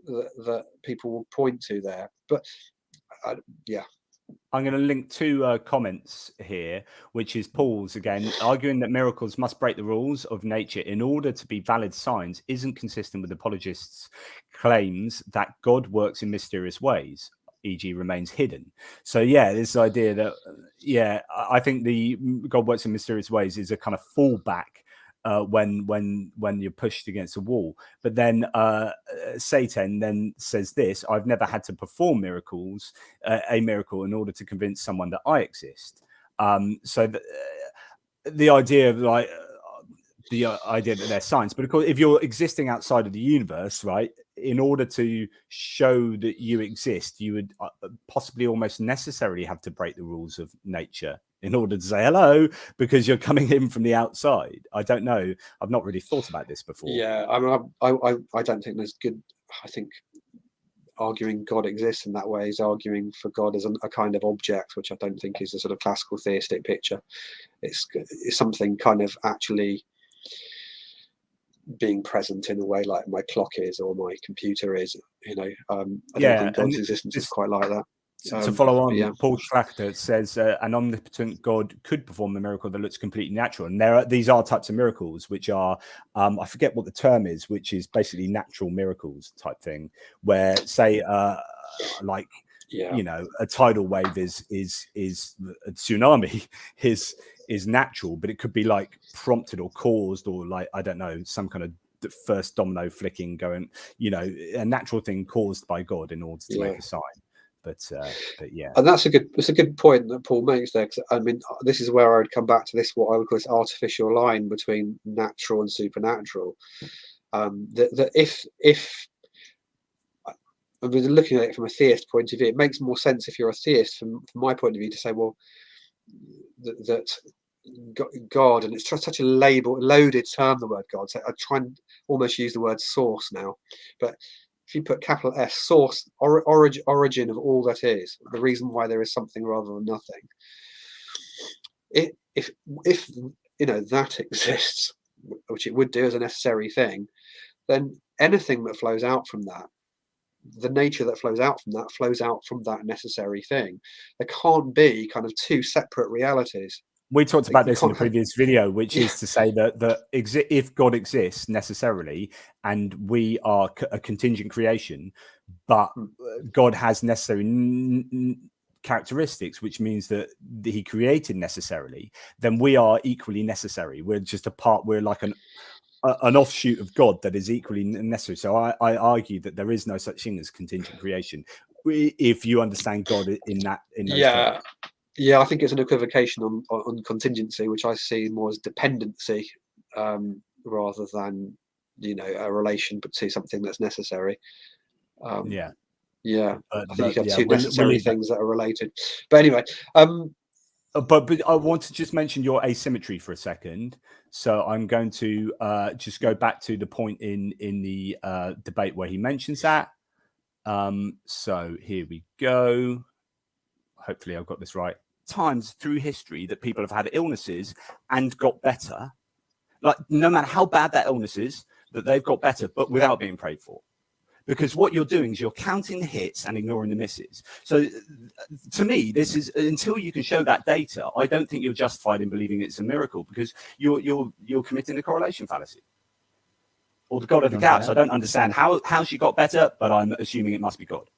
that people will point to there, but I'm going to link two comments here, which is Paul's again, arguing that miracles must break the rules of nature in order to be valid signs isn't consistent with apologists' claims that God works in mysterious ways, e.g. remains hidden. So this idea that, I think the God works in mysterious ways is a kind of fallback when you're pushed against a wall. But then Satan then says this: I've never had to perform a miracle in order to convince someone that I exist. So the idea of like the idea that they're science, but of course, if you're existing outside of the universe, right, in order to show that you exist, you would possibly almost necessarily have to break the rules of nature in order to say hello, because you're coming in from the outside. I don't know. I've not really thought about this before. Yeah, I mean, I don't think there's good. I think arguing God exists in that way is arguing for God as a kind of object, which I don't think is a sort of classical theistic picture. It's something kind of actually being present in a way like my clock is or my computer is. I don't think God's existence is quite like that. To follow on, yeah. Paul Schlachter says an omnipotent God could perform a miracle that looks completely natural, and these are types of miracles which are I forget what the term is, which is basically natural miracles type thing, where say like a tidal wave is a tsunami is natural, but it could be like prompted or caused, or like I don't know, some kind of first domino flicking going, a natural thing caused by God in order to make a sign. But yeah, and that's a good point that Paul makes there. Because I mean, this is where I would come back to this, what I would call this artificial line between natural and supernatural. That if I mean, looking at it from a theist point of view, it makes more sense if you're a theist, from my point of view, to say, well, that God, and it's such a loaded term, the word God. So I try and almost use the word source now, but if you put capital S, source, origin of all that is, the reason why there is something rather than nothing. If that exists, which it would do as a necessary thing, then anything that flows out from that, the nature that flows out from that necessary thing. There can't be kind of two separate realities. We talked about this in the previous video, which is to say that if God exists necessarily, and we are a contingent creation, but God has necessary characteristics, which means that he created necessarily, then we are equally necessary. We're just we're like an offshoot of God that is equally necessary. So I argue that there is no such thing as contingent creation, if you understand God in those terms. Yeah, I think it's an equivocation on contingency, which I see more as dependency rather than a relation to something that's necessary. I think you can have two necessary things that are related. But anyway, but I want to just mention your asymmetry for a second. So I'm going to just go back to the point in the debate where he mentions that. So here we go. Hopefully I've got this right. Times through history that people have had illnesses and got better, like no matter how bad that illness is, that they've got better, but without being prayed for. Because what you're doing is you're counting the hits and ignoring the misses. So to me, this is, until you can show that data, I don't think you're justified in believing it's a miracle, because you're committing the correlation fallacy or the God of the gaps. I don't understand how she got better, but I'm assuming it must be God.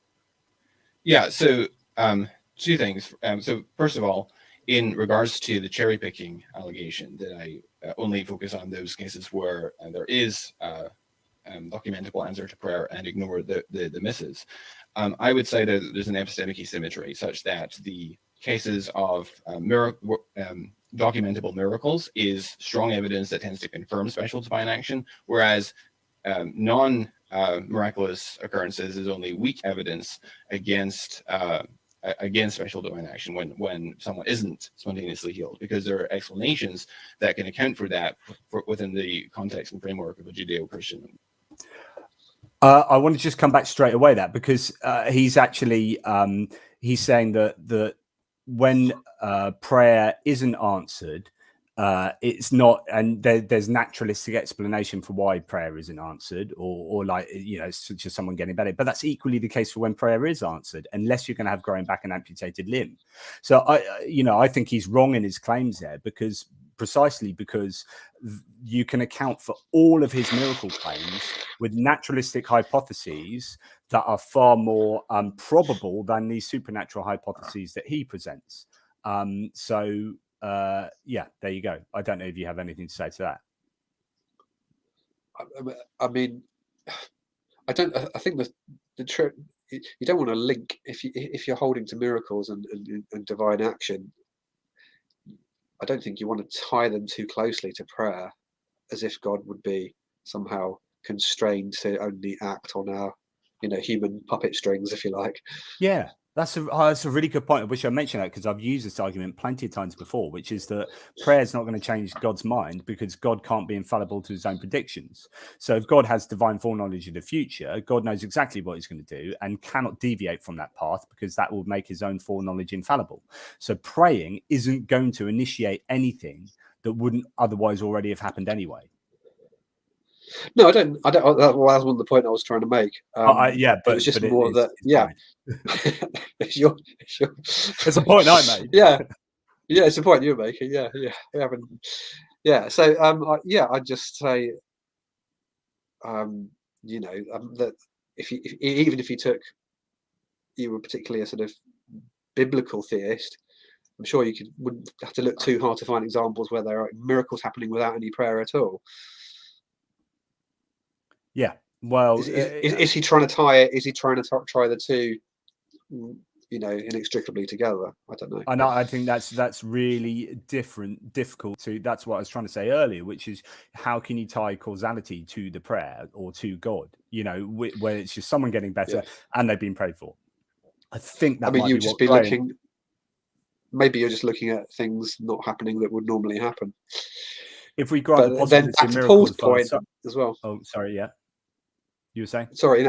Yeah. So two things. So first of all, in regards to the cherry picking allegation, that I only focus on those cases where there is documentable answer to prayer and ignore the misses. I would say that there's an epistemic asymmetry such that the cases of documentable miracles is strong evidence that tends to confirm special divine action, whereas non-miraculous occurrences is only weak evidence against special divine action when someone isn't spontaneously healed, because there are explanations that can account for that within the context and framework of a Judeo-Christian. I want to just come back straight away that, because he's actually he's saying that when prayer isn't answered, it's not, and there's naturalistic explanation for why prayer isn't answered, or like, it's just someone getting better. But that's equally the case for when prayer is answered, unless you're going to have growing back an amputated limb. So I think he's wrong in his claims there, precisely because you can account for all of his miracle claims with naturalistic hypotheses that are far more probable than these supernatural hypotheses that he presents. There you go. I don't know if you have anything to say to that. I mean, I think the trick, you don't want to link, if you're holding to miracles and divine action, I don't think you want to tie them too closely to prayer, as if God would be somehow constrained to only act on our, human puppet strings, if you like. Yeah, that's a really good point. I wish I mentioned that, because I've used this argument plenty of times before, which is that prayer is not going to change God's mind, because God can't be infallible to his own predictions. So if God has divine foreknowledge of the future, God knows exactly what he's going to do and cannot deviate from that path, because that will make his own foreknowledge infallible. So praying isn't going to initiate anything that wouldn't otherwise already have happened anyway. No, I don't. That wasn't the point I was trying to make. Yeah, but it was just but more that. Yeah, it's a point I made. Yeah, it's a point you're making. Yeah, we haven't. Yeah, so I'd just say, that even if you were particularly a sort of biblical theist, I'm sure wouldn't have to look too hard to find examples where there are miracles happening without any prayer at all. Yeah, well, is he trying to tie it? Is he trying to try the two, inextricably together? I don't know. I know. I think that's really difficult to. That's what I was trying to say earlier, which is, how can you tie causality to the prayer or to God? Where it's just someone getting better and they've been prayed for. I think that. you'd just be looking. Maybe you're just looking at things not happening that would normally happen. If we grant the then back to Paul's point as well. Oh, sorry. Yeah. You were saying? Sorry,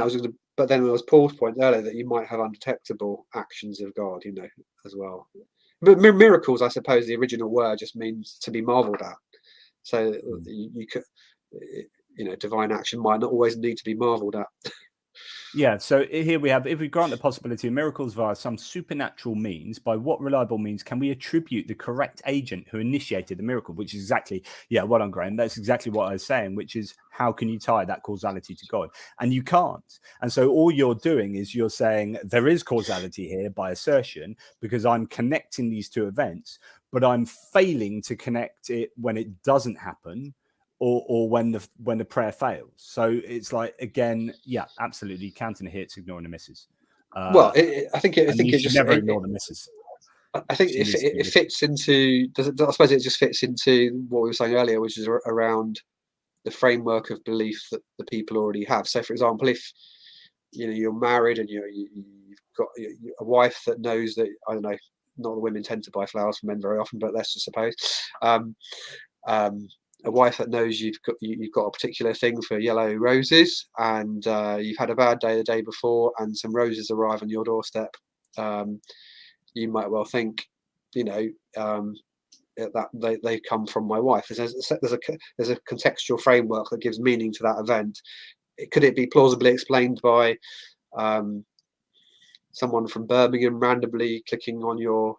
but then there was Paul's point earlier that you might have undetectable actions of God, as well. But miracles, I suppose, the original word just means to be marveled at. So you could, divine action might not always need to be marveled at. Yeah, so here we have, if we grant the possibility of miracles via some supernatural means, by what reliable means can we attribute the correct agent who initiated the miracle? Which is exactly, well done, Graham. That's exactly what I was saying, which is, how can you tie that causality to God? And you can't. And so all you're doing is you're saying there is causality here by assertion, because I'm connecting these two events, but I'm failing to connect it when it doesn't happen, or when the prayer fails. So it's like, again, absolutely, counting the hits, ignoring the misses. I think it just never ignore the misses. I think it fits into. I suppose it just fits into what we were saying earlier, which is around the framework of belief that the people already have. So, for example, if you're married and you've got a wife that knows that, I don't know, not that women tend to buy flowers from men very often, but let's just suppose. A wife that knows you've got a particular thing for yellow roses, and you've had a bad day the day before, and some roses arrive on your doorstep. You might well think, that they come from my wife. There's a contextual framework that gives meaning to that event. Could it be plausibly explained by someone from Birmingham randomly clicking on your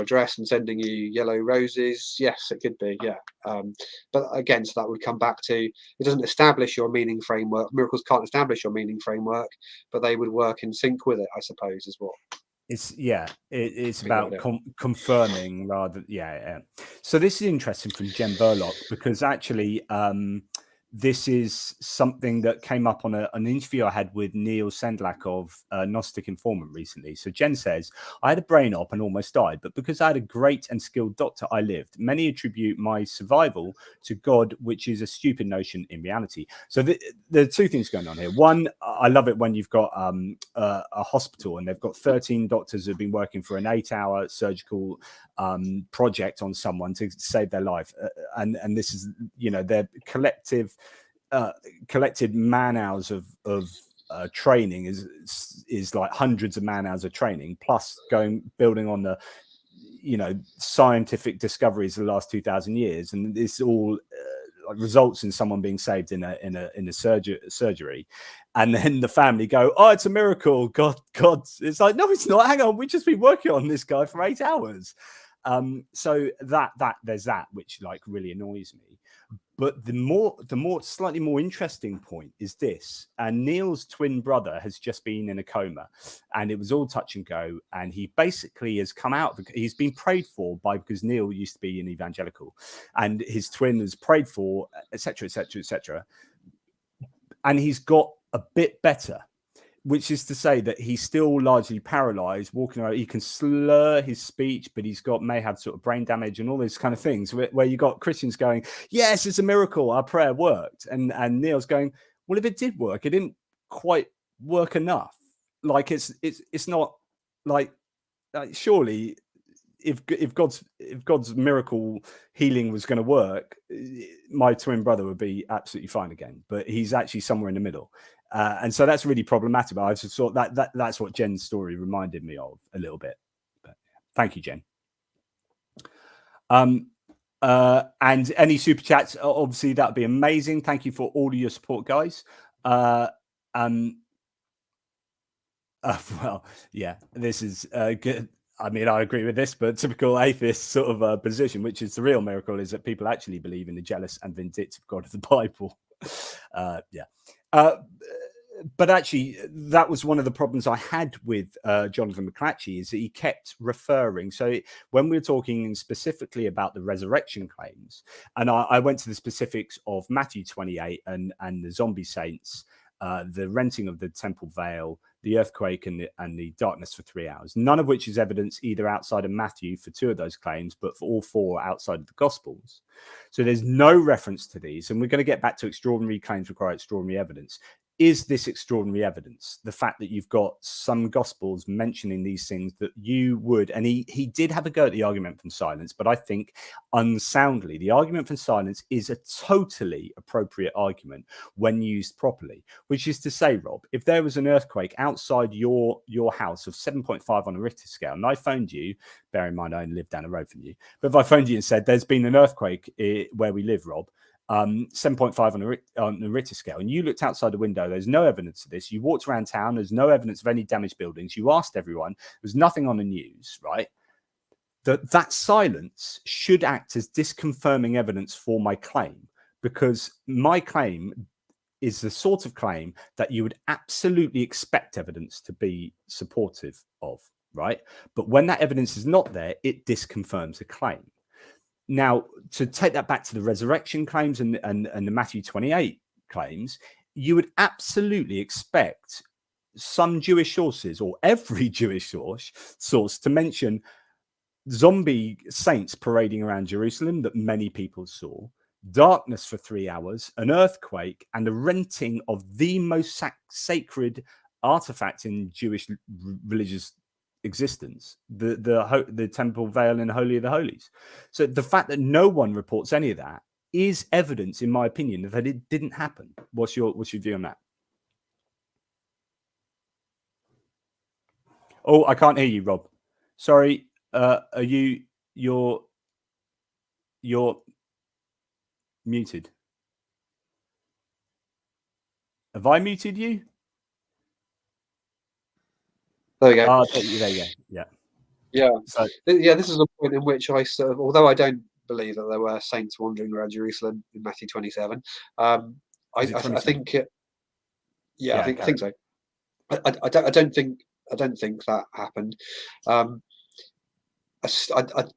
address and sending you yellow roses? Yes, it could be. But again, so that would come back to, it doesn't establish your meaning framework. Miracles can't establish your meaning framework, but they would work in sync with it, I suppose, is what. It's about confirming rather. So this is interesting from Jen Burlock, because actually this is something that came up on an interview I had with Neil Sendlak of Gnostic Informant recently. So Jen says, I had a brain op and almost died, but because I had a great and skilled doctor, I lived. Many attribute my survival to God, which is a stupid notion in reality. So there are two things going on here. One, I love it when you've got a hospital and they've got 13 doctors who've been working for an 8-hour surgical project on someone to save their life. And this is, their collected man hours of training is like hundreds of man hours of training, plus building on the scientific discoveries of the last 2,000 years, and this all results in someone being saved in a surgery, and then the family go, oh, it's a miracle, God. It's like, no, it's not. Hang on, we've just been working on this guy for 8 hours. So that there's that, which like really annoys me. But the slightly more interesting point is this. And Neil's twin brother has just been in a coma, and it was all touch and go. And he basically has come out. He's been prayed for because Neil used to be an evangelical, and his twin was prayed for, etc., etc., etc. and he's got a bit better, which is to say that he's still largely paralyzed, walking around. He can slur his speech, but may have sort of brain damage and all those kind of things, where you got Christians going, yes, it's a miracle, our prayer worked. And Neil's going, well, if it did work, it didn't quite work enough. Like it's not like, surely if God's miracle healing was going to work, my twin brother would be absolutely fine again. But he's actually somewhere in the middle. And so that's really problematic. But I just thought that's what Jen's story reminded me of a little bit. But thank you, Jen. And any super chats, obviously, that would be amazing. Thank you for all of your support, guys. Well, yeah, this is good. I mean, I agree with this, but typical atheist sort of position, which is the real miracle, is that people actually believe in the jealous and vindictive God of the Bible. But actually, that was one of the problems I had with Jonathan McLatchie, is that he kept referring. So when we were talking specifically about the resurrection claims, and I went to the specifics of Matthew 28 and the zombie saints, the renting of the temple veil, the earthquake, and the darkness for 3 hours, none of which is evidence either outside of Matthew for 2 of those claims, but for all 4 outside of the Gospels. So there's no reference to these. And we're going to get back to extraordinary claims require extraordinary evidence. Is this extraordinary evidence? The fact that you've got some Gospels mentioning these things that you would, and he did have a go at the argument from silence, but I think unsoundly. The argument from silence is a totally appropriate argument when used properly, which is to say, Rob, if there was an earthquake outside your house of 7.5 on a Richter scale, and I phoned you, bear in mind I only live down the road from you, but if I phoned you and said there's been an earthquake where we live, Rob, 7.5 on the Richter scale, and you looked outside the window, there's no evidence of this. You walked around town, there's no evidence of any damaged buildings. You asked everyone, there's nothing on the news, right? That silence should act as disconfirming evidence for my claim, because my claim is the sort of claim that you would absolutely expect evidence to be supportive of, right? But when that evidence is not there, it disconfirms a claim. Now, to take that back to the resurrection claims and the Matthew 28 claims, you would absolutely expect some Jewish sources, or every Jewish source, to mention zombie saints parading around Jerusalem that many people saw, darkness for 3 hours, an earthquake, and the renting of the most sacred artifact in Jewish religious existence, the temple veil in the Holy of the Holies. So the fact that no one reports any of that is evidence, in my opinion, that it didn't happen. What's your view on that? Oh, I can't hear you, Rob. Sorry. You're muted. Have I muted you? There we go. There you go. Yeah. Yeah. So, yeah, this is a point in which I sort of, although I don't believe that there were saints wandering around Jerusalem in Matthew 27, I think it. Yeah, I think so. I don't think that happened. I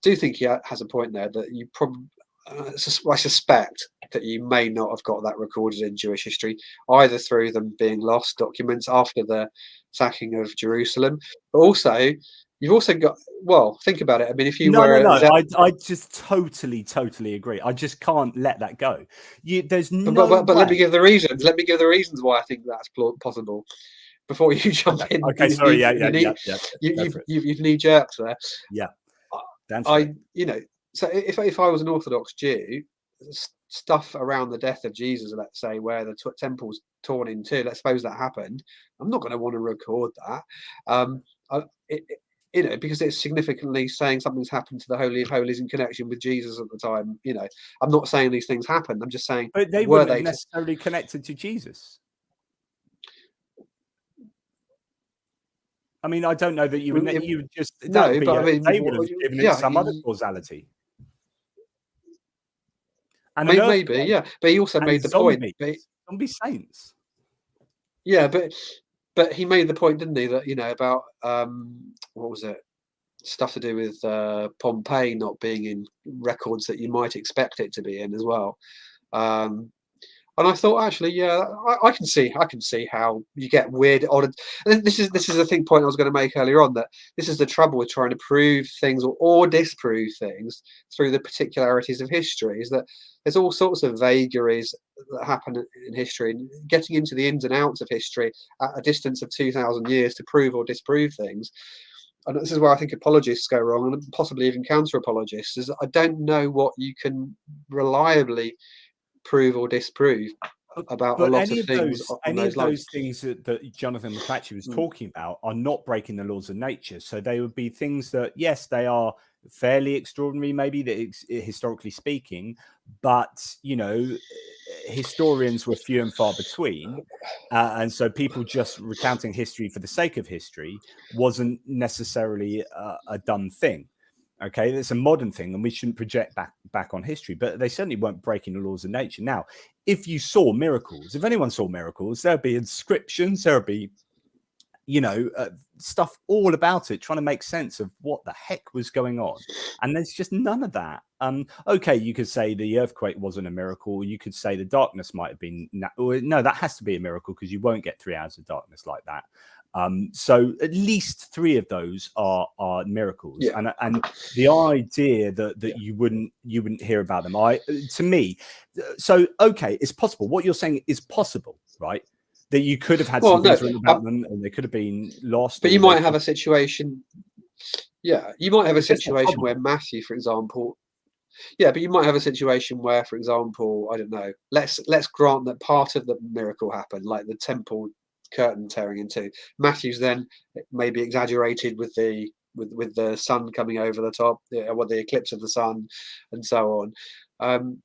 do think he has a point there that you probably. I suspect that you may not have got that recorded in Jewish history, either through them being lost documents after the sacking of Jerusalem, but also you've also got, well, think about it. I mean, if you I just totally agree. I just can't let that go. There's no but let me give the reasons. Let me give the reasons why I think that's possible before you jump in. Okay, sorry. You've knee jerked there. Yeah, So if I was an Orthodox Jew, stuff around the death of Jesus, let's say, where the temple's torn in two, let's suppose that happened, I'm not going to want to record that. Because it's significantly saying something's happened to the Holy of Holies in connection with Jesus at the time. I'm not saying these things happened. I'm just saying, but they weren't necessarily connected to Jesus. I mean, I don't know that you would just they would have given it some other causality. And maybe, yeah. But he also made the point. Zombie saints. Yeah, but he made the point, didn't he, that about what was it? Stuff to do with Pompeii not being in records that you might expect it to be in as well. And I thought, actually, yeah, I can see how you get weird, odd. And this is the point I was going to make earlier on, that this is the trouble with trying to prove things or disprove things through the particularities of history, is that there's all sorts of vagaries that happen in history, and getting into the ins and outs of history at a distance of 2,000 years to prove or disprove things. And this is where I think apologists go wrong, and possibly even counter apologists, is that I don't know what you can reliably prove or disprove about a lot of things on those lines. Things that Jonathan McLatchie was talking about are not breaking the laws of nature. So they would be things that, yes, they are fairly extraordinary, maybe, that historically speaking, but historians were few and far between, and so people just recounting history for the sake of history wasn't necessarily a done thing. Okay, it's a modern thing, and we shouldn't project back on history, but they certainly weren't breaking the laws of nature. Now, if you saw miracles, if anyone saw miracles, there'd be inscriptions, there'd be, stuff all about it, trying to make sense of what the heck was going on. And there's just none of that. Okay, you could say the earthquake wasn't a miracle. You could say the darkness might have been. No, that has to be a miracle, because you won't get 3 hours of darkness like that. So at least 3 of those are miracles, Yeah. and the idea that you wouldn't hear about them, to me, so okay, it's possible. What you're saying is possible, right? That you could have had some things written about them, and they could have been lost. But you might have a situation. Yeah, you might have a situation where Matthew, for example. Yeah, but you might have a situation where, for example, I don't know. Let's grant that part of the miracle happened, like the temple curtain tearing in two. Matthew's then maybe exaggerated with the sun coming over the top, the eclipse of the sun, and so on.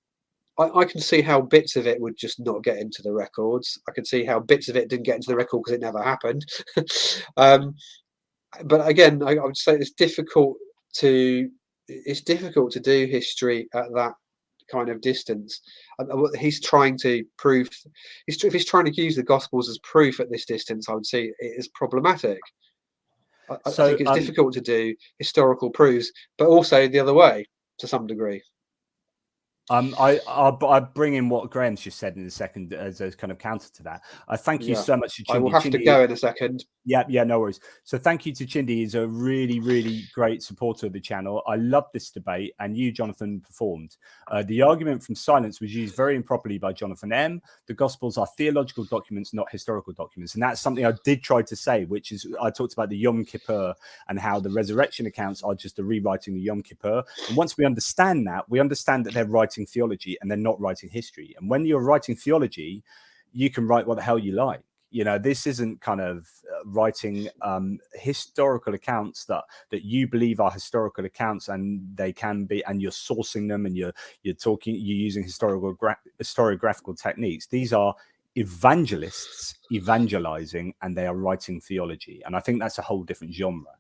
I can see how bits of it would just not get into the records. I can see how bits of it didn't get into the record because it never happened. But again, I would say it's difficult to do history at that kind of distance. What he's trying to prove, if he's trying to use the Gospels as proof at this distance, I would say it is problematic. I think it's difficult to do historical proofs, but also the other way to some degree. I'll bring in what Graham's just said in a second as a kind of counter to that. Thank you so much to Chindi. I will have to go in a second. Yeah, no worries. So thank you to Chindi. He's a really, really great supporter of the channel. I love this debate, and you, Jonathan, performed. The argument from silence was used very improperly by Jonathan M. The Gospels are theological documents, not historical documents. And that's something I did try to say, which is I talked about the Yom Kippur and how the resurrection accounts are just a rewriting of Yom Kippur. And once we understand that they're writing theology and they're not writing history. And when you're writing theology, you can write what the hell you like. This isn't kind of writing historical accounts that you believe are historical accounts, and they can be, and you're sourcing them, and you're using historiographical techniques. These are evangelists evangelizing, and they are writing theology. And I think that's a whole different genre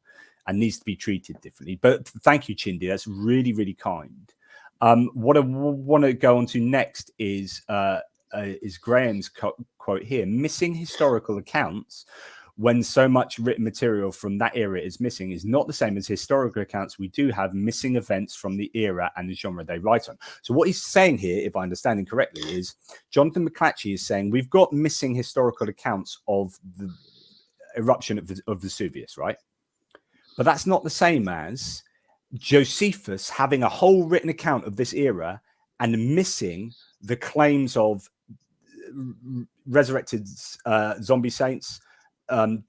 and needs to be treated differently. But thank you, Chindi. That's really, really kind. What I want to go on to next is Graham's quote here: missing historical accounts when so much written material from that era is missing is not the same as historical accounts we do have missing events from the era and the genre they write on. So what he's saying here, if I understand him correctly, is Jonathan McLatchie is saying we've got missing historical accounts of the eruption of Vesuvius, right? But that's not the same as Josephus having a whole written account of this era and missing the claims of resurrected zombie saints,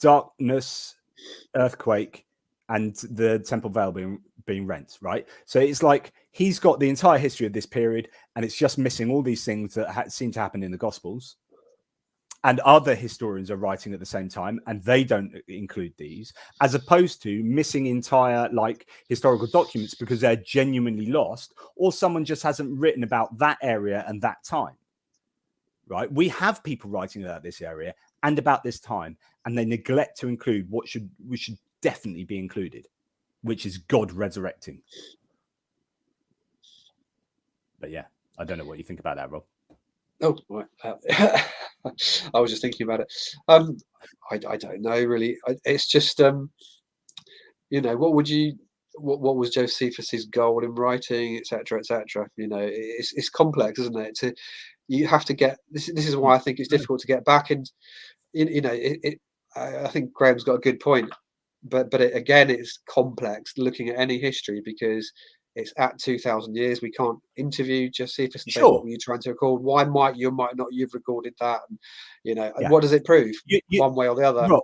darkness, earthquake, and the temple veil being rent, right? So it's like he's got the entire history of this period, and it's just missing all these things that seem to happen in the Gospels. And other historians are writing at the same time, and they don't include these, as opposed to missing entire historical documents because they're genuinely lost, or someone just hasn't written about that area and that time. Right? We have people writing about this area and about this time, and they neglect to include what should definitely be included, which is God resurrecting. But yeah, I don't know what you think about that, Rob. Oh, right. I was just thinking about it. I don't know really. It's just what was Josephus's goal in writing, etc., etc. It's complex, isn't it? you have to get this is why I think it's difficult to get back. And I think Graham's got a good point, but again, it's complex looking at any history because it's at 2,000 years. We can't interview Josephus and say, what were you trying to record? Why might you, might not you've recorded that? And, what does it prove? One way or the other. Rob,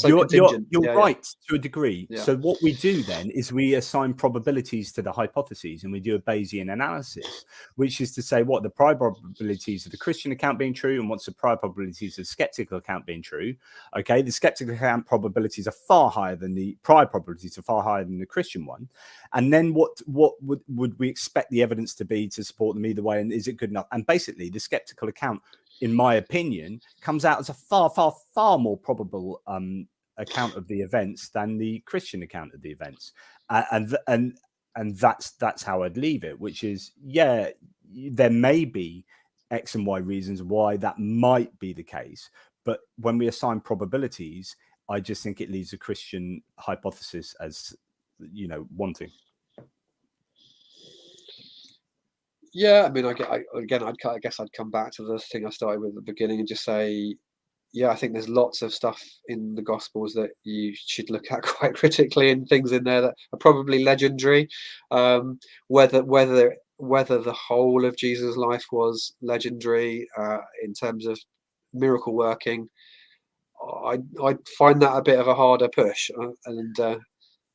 you're yeah, right to a degree. Yeah. So what we do then is we assign probabilities to the hypotheses, and we do a Bayesian analysis, which is to say what the prior probabilities of the Christian account being true and what's the prior probabilities of the skeptical account being true. Okay, the skeptical account probabilities are far higher than the prior probabilities are far higher than the Christian one. And then what would we expect the evidence to be to support them either way? And is it good enough? And basically, the skeptical account, in my opinion, comes out as a far more probable account of the events than the Christian account of the events. And that's how I'd leave it, which is, yeah, there may be X and Y reasons why that might be the case. But when we assign probabilities, I just think it leaves a Christian hypothesis as, wanting. Yeah, I mean, I guess I'd come back to the thing I started with at the beginning and just say, yeah, I think there's lots of stuff in the Gospels that you should look at quite critically, and things in there that are probably legendary. Whether the whole of Jesus' life was legendary in terms of miracle working, I'd find that a bit of a harder push.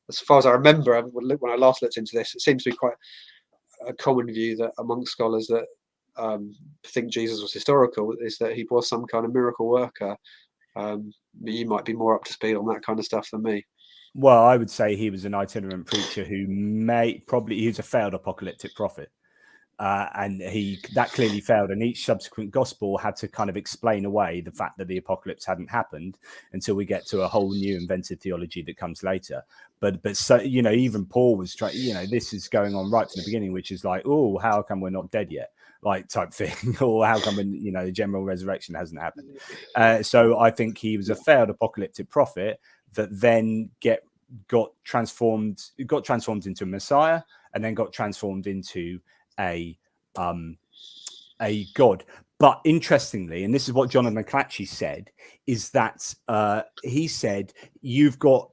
As far as I remember, when I last looked into this, it seems to be quite a common view that amongst scholars that think Jesus was historical is that he was some kind of miracle worker. You might be more up to speed on that kind of stuff than me. Well, I would say he was an itinerant preacher who he was a failed apocalyptic prophet. And that clearly failed, and each subsequent gospel had to kind of explain away the fact that the apocalypse hadn't happened until we get to a whole new invented theology that comes later. But so even Paul was trying. This is going on right from the beginning, which is like, oh, how come we're not dead yet, like type thing, or how come the general resurrection hasn't happened. So I think he was a failed apocalyptic prophet that then got transformed into a Messiah, and then got transformed into a God. But interestingly, and this is what Jonathan McLatchie said, is that he said you've got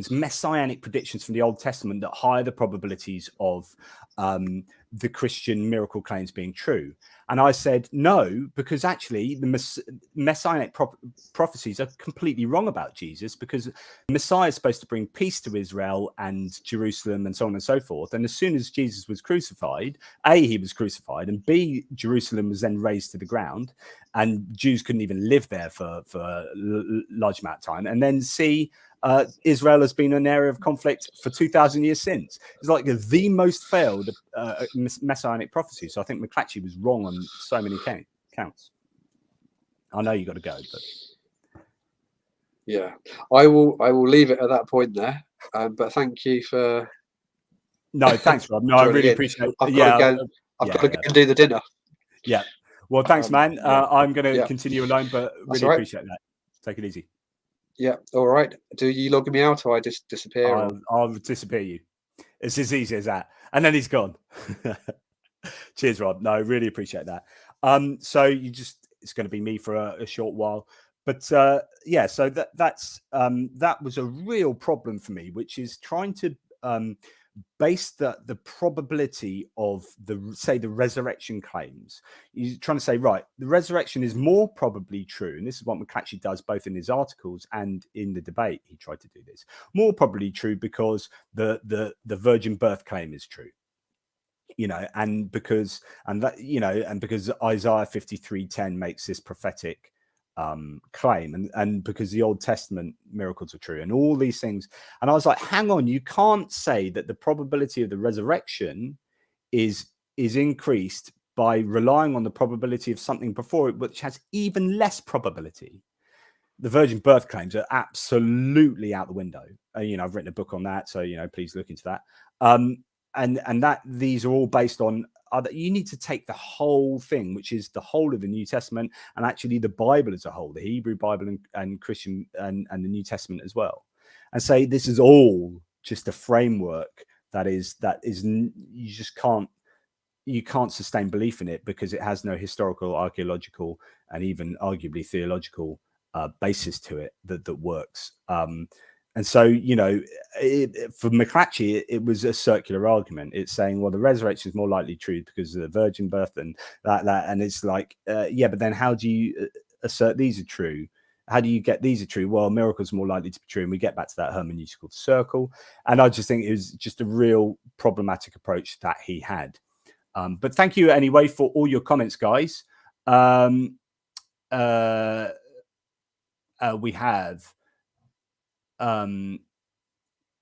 messianic predictions from the Old Testament that higher the probabilities of the Christian miracle claims being true. And I said no, because actually the messianic prophecies are completely wrong about Jesus, because Messiah is supposed to bring peace to Israel and Jerusalem and so on and so forth. And as soon as Jesus was crucified, A, he was crucified, and B, Jerusalem was then razed to the ground, and Jews couldn't even live there for a large amount of time. And then C, Israel has been an area of conflict for 2,000 years since. It's like the most failed messianic prophecy. So I think McLatchie was wrong on so many counts. I know you got to go, but yeah, I will leave it at that point there. But thank you for. No, thanks, Rob. No, I really appreciate it. I've got to go and do the dinner. Yeah. Well, thanks, man. I'm going to continue alone, but really appreciate that. Take it easy. Yeah. All right. Do you log me out, or I just disappear? I'll disappear you. It's as easy as that. And then he's gone. Cheers, Rob. No, I really appreciate that. So it's going to be me for a short while. But so that was a real problem for me, which is trying to base the probability of the resurrection claims. You're trying to say, right, the resurrection is more probably true, and this is what McLatchie does both in his articles and in the debate. He tried to do this, more probably true because the virgin birth claim is true, and because Isaiah 53:10 makes this prophetic claim, and because the Old Testament miracles are true, and all these things. And I was like, hang on, you can't say that the probability of the resurrection is increased by relying on the probability of something before it, which has even less probability. The virgin birth claims are absolutely out the window. I've written a book on that, so please look into that. And that these are all based on you need to take the whole thing, which is the whole of the New Testament, and actually the Bible as a whole, the Hebrew Bible and Christian and the New Testament as well, and say this is all just a framework that is you just can't you can't sustain belief in it because it has no historical, archaeological, and even arguably theological basis to it that works. And so, you know, for McLatchie, it was a circular argument. It's saying, well, the resurrection is more likely true because of the virgin birth and that. And it's like, yeah, but then how do you assert these are true? How do you get these are true? Well, miracles are more likely to be true. And we get back to that hermeneutical circle. And I just think it was just a real problematic approach that he had. But thank you anyway for all your comments, guys. We have,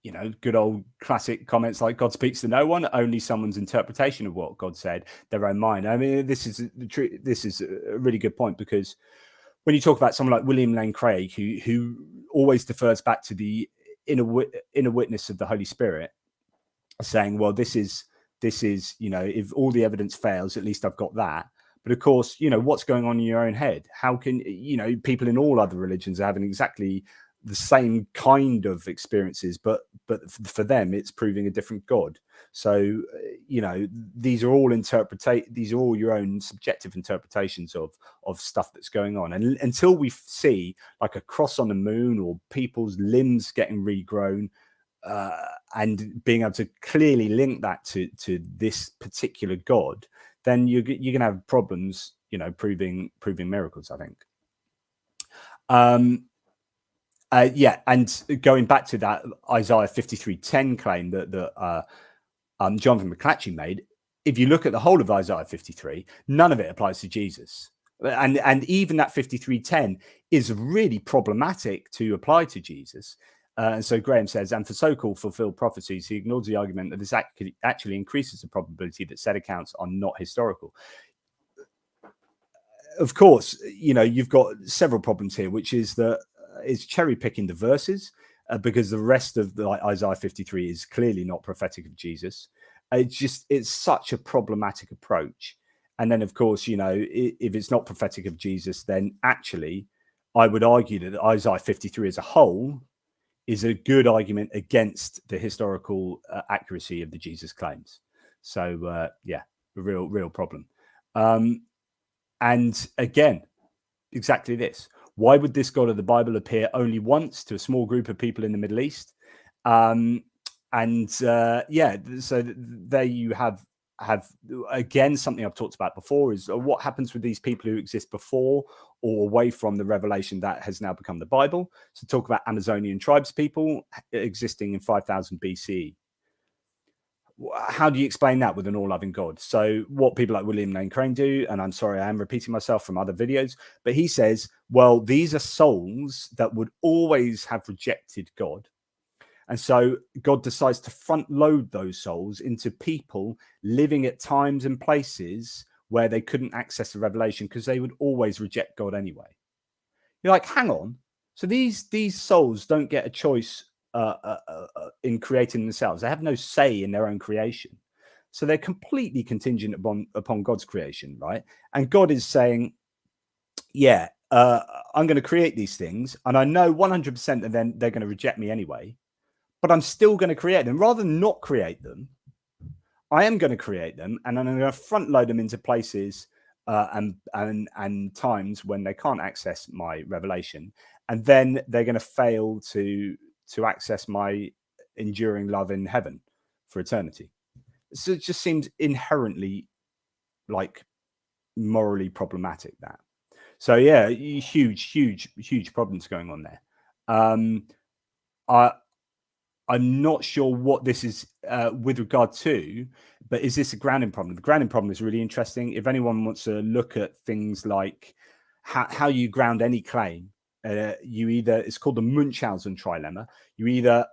you know, good old classic comments like God speaks to no one, only someone's interpretation of what God said, their own mind. I mean, this is the truth. This is a really good point, because when you talk about someone like William Lane Craig, who always defers back to the inner witness of the Holy Spirit, saying, well, this is, you know, if all the evidence fails, at least I've got that. But of course, you know, what's going on in your own head? How can, you know, people in all other religions are having exactly the same kind of experiences, but for them, it's proving a different God. So, you know, these are all your own subjective interpretations of stuff that's going on. And until we see like a cross on the moon or people's limbs getting regrown, and being able to clearly link that to this particular God, then you're going to have problems, you know, proving miracles, I think. Yeah, and going back to that Isaiah 53:10 claim that Jonathan McLatchie made, if you look at the whole of Isaiah 53, none of it applies to Jesus. And even that 53:10 is really problematic to apply to Jesus. And so Graham says, and for so-called fulfilled prophecies, he ignores the argument that this actually increases the probability that said accounts are not historical. Of course, you know, you've got several problems here, which is that it's cherry picking the verses because the rest of the Isaiah 53 is clearly not prophetic of Jesus. It's such a problematic approach. And then, of course, you know, if it's not prophetic of Jesus, then actually I would argue that Isaiah 53 as a whole is a good argument against the historical accuracy of the Jesus claims. So, yeah, a real problem. And again, exactly this. Why would this God of the Bible appear only once to a small group of people in the Middle East? Yeah, so there you have again something I've talked about before is what happens with these people who exist before or away from the revelation that has now become the Bible. So talk about Amazonian tribes people existing in 5000 BC. How do you explain that with an all-loving God? So what people like William Lane Craig do, and I'm sorry, I am repeating myself from other videos, but he says, well, these are souls that would always have rejected God. And so God decides to front load those souls into people living at times and places where they couldn't access the revelation because they would always reject God anyway. You're like, hang on. So these souls don't get a choice in creating themselves. They have no say in their own creation. So they're completely contingent upon God's creation, right? And God is saying, yeah, I'm going to create these things. And I know 100% that then they're going to reject me anyway. But I'm still going to create them. Rather than not create them, I am going to create them, and I'm going to front load them into places and times when they can't access my revelation, and then they're going to fail to access my enduring love in heaven for eternity. So it just seems inherently like morally problematic, that. So yeah, huge problems going on there. I'm not sure what this is with regard to, but is this a grounding problem? The grounding problem is really interesting. If anyone wants to look at things like how you ground any claim, it's called the Munchausen Trilemma. You either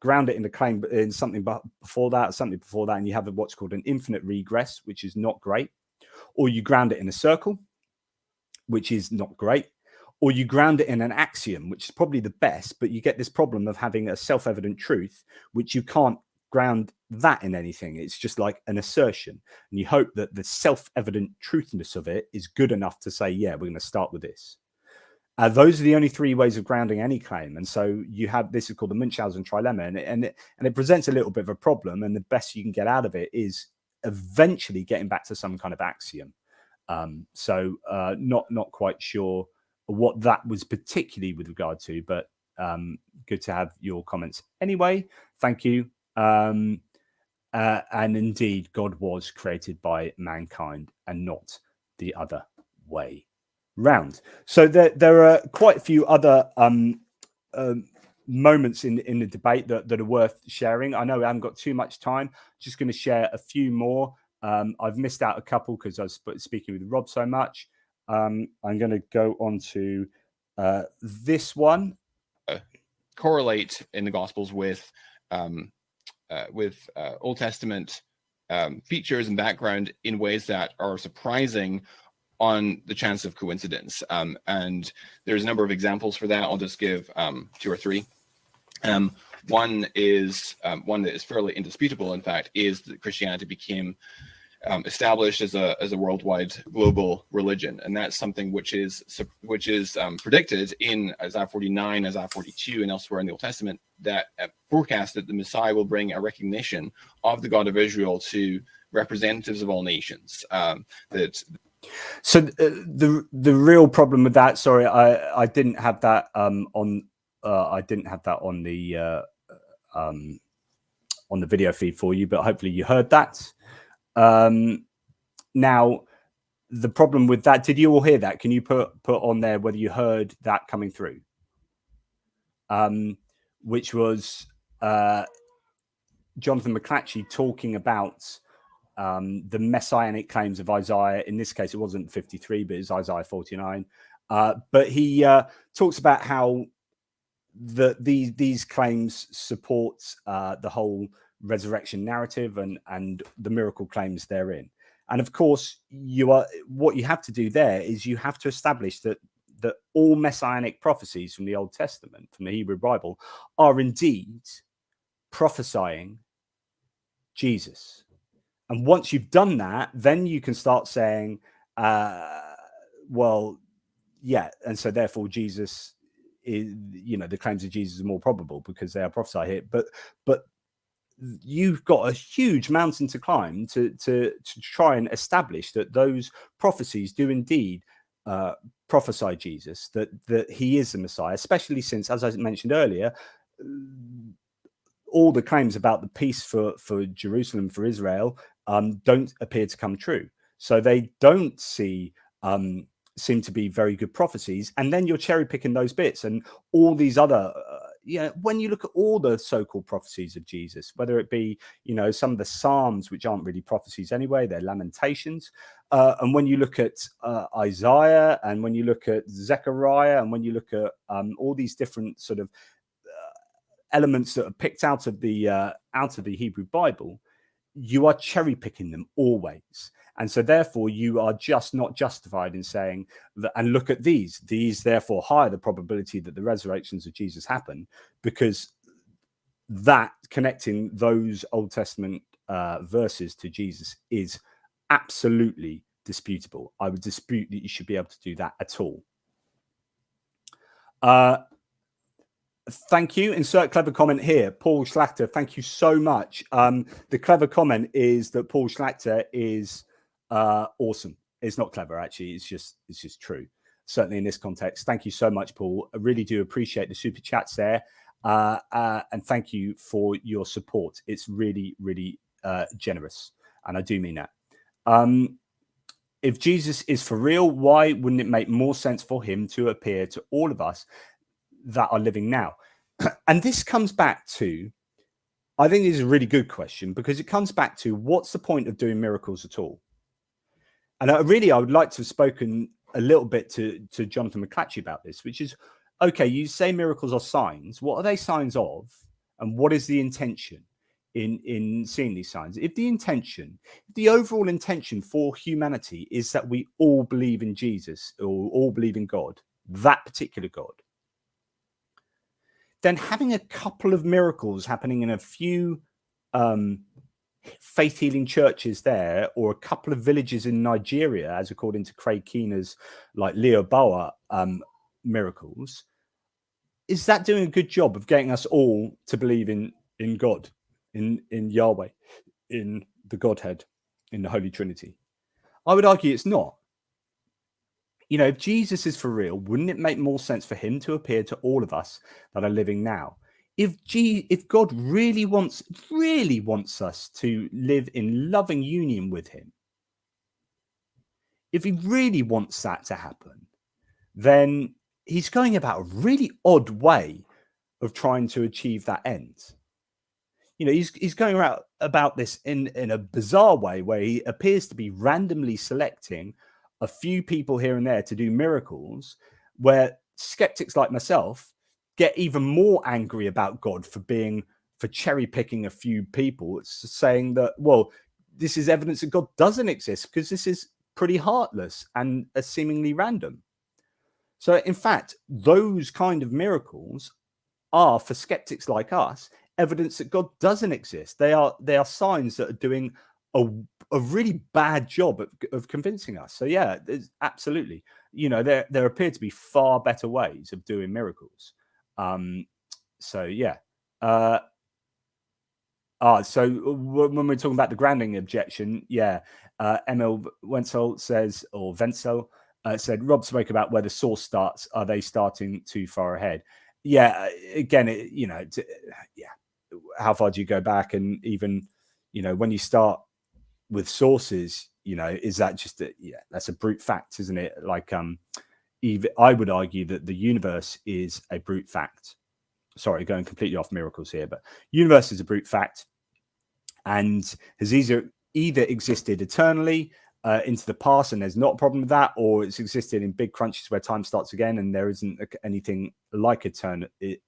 ground it in the claim in something before that or something before that, and you have what's called an infinite regress, which is not great. Or you ground it in a circle, which is not great. Or you ground it in an axiom, which is probably the best, but you get this problem of having a self-evident truth, which you can't ground that in anything. It's just like an assertion. And you hope that the self-evident truthness of it is good enough to say, yeah, we're going to start with this. Those are the only three ways of grounding any claim. And so you have, this is called the Munchausen Trilemma, and it presents a little bit of a problem. And the best you can get out of it is eventually getting back to some kind of axiom. So not quite sure what that was particularly with regard to, but good to have your comments anyway. Thank you. And indeed, God was created by mankind and not the other way round. So there are quite a few other moments in the debate that are worth sharing. I know I haven't got too much time. Just going to share a few more. I've missed out a couple because I was speaking with Rob so much. I'm going to go on to this one. Correlate in the Gospels with Old Testament features and background in ways that are surprising on the chance of coincidence. And there's a number of examples for that. I'll just give 2 or 3. One is one that is fairly indisputable, in fact, is that Christianity became established as a worldwide global religion, and that's something which is predicted in Isaiah 49, Isaiah 42, and elsewhere in the Old Testament, that forecast that the Messiah will bring a recognition of the God of Israel to representatives of all nations. So the real problem with that, sorry, I didn't have that on the video feed for you, but hopefully you heard that. Now, the problem with that, did you all hear that? Can you put on there whether you heard that coming through? Which was Jonathan McLatchie talking about the messianic claims of Isaiah. In this case, it wasn't 53, but it's Isaiah 49. But he talks about how these claims support the whole resurrection narrative and the miracle claims therein. And of course, what you have to do there is you have to establish that all messianic prophecies from the Old Testament, from the Hebrew Bible, are indeed prophesying Jesus. And once you've done that, then you can start saying, well, yeah, and so therefore Jesus is, the claims of Jesus are more probable because they are prophesied here. But you've got a huge mountain to climb to try and establish that those prophecies do indeed prophesy Jesus, that he is the Messiah, especially since, as I mentioned earlier, all the claims about the peace for Jerusalem, for Israel, don't appear to come true. So they don't seem to be very good prophecies. And then you're cherry picking those bits and all these other, when you look at all the so-called prophecies of Jesus, whether it be, some of the Psalms, which aren't really prophecies anyway, they're lamentations. And when you look at Isaiah, and when you look at Zechariah, and when you look at all these different sort of elements that are picked out of the Hebrew Bible, you are cherry picking them always. And so therefore you are just not justified in saying that, and look at these therefore higher the probability that the resurrections of Jesus happen, because that connecting those Old Testament verses to Jesus is absolutely disputable. I would dispute that you should be able to do that at all. Thank you. Insert clever comment here. Paul Schlachter, thank you so much. The clever comment is that Paul Schlachter is awesome. It's not clever, actually. It's just true. Certainly in this context. Thank you so much, Paul. I really do appreciate the super chats there. And thank you for your support. It's really, really generous. And I do mean that. If Jesus is for real, why wouldn't it make more sense for him to appear to all of us that are living now? And this comes back to, I think this is a really good question, because it comes back to, what's the point of doing miracles at all? And I would like to have spoken a little bit to Jonathan McLatchie about this, which is, okay, you say miracles are signs. What are they signs of? And what is the intention in seeing these signs? If the overall intention for humanity is that we all believe in Jesus, or all believe in God, that particular God, then having a couple of miracles happening in a few faith healing churches there, or a couple of villages in Nigeria, as according to Craig Keener's like Leo Boa miracles, is that doing a good job of getting us all to believe in God, in Yahweh, in the Godhead? in the Holy Trinity? I would argue it's not. You know, if Jesus is for real, wouldn't it make more sense for him to appear to all of us that are living now? If God really wants us to live in loving union with him, if he really wants that to happen, then he's going about a really odd way of trying to achieve that end. You know, he's going about this in a bizarre way where he appears to be randomly selecting a few people here and there to do miracles, where skeptics like myself get even more angry about God for cherry picking a few people. It's saying that, well, this is evidence that God doesn't exist because this is pretty heartless and seemingly random. So in fact, those kind of miracles are, for skeptics like us, evidence that God doesn't exist. They are signs that are doing a really bad job of convincing us. So yeah, absolutely. You know, there appear to be far better ways of doing miracles. So yeah. So when we're talking about the grounding objection, yeah, Emil Wenzel says, or Wenzel said, Rob spoke about where the source starts. Are they starting too far ahead? Yeah, again, how far do you go back? And even, you know, when you start with sources, you know, is that just that's a brute fact, isn't it? Like, even I would argue that the universe is a brute fact. Sorry, going completely off miracles here, but universe is a brute fact and has either existed eternally into the past, and there's not a problem with that, or it's existed in big crunches where time starts again and there isn't anything like eternality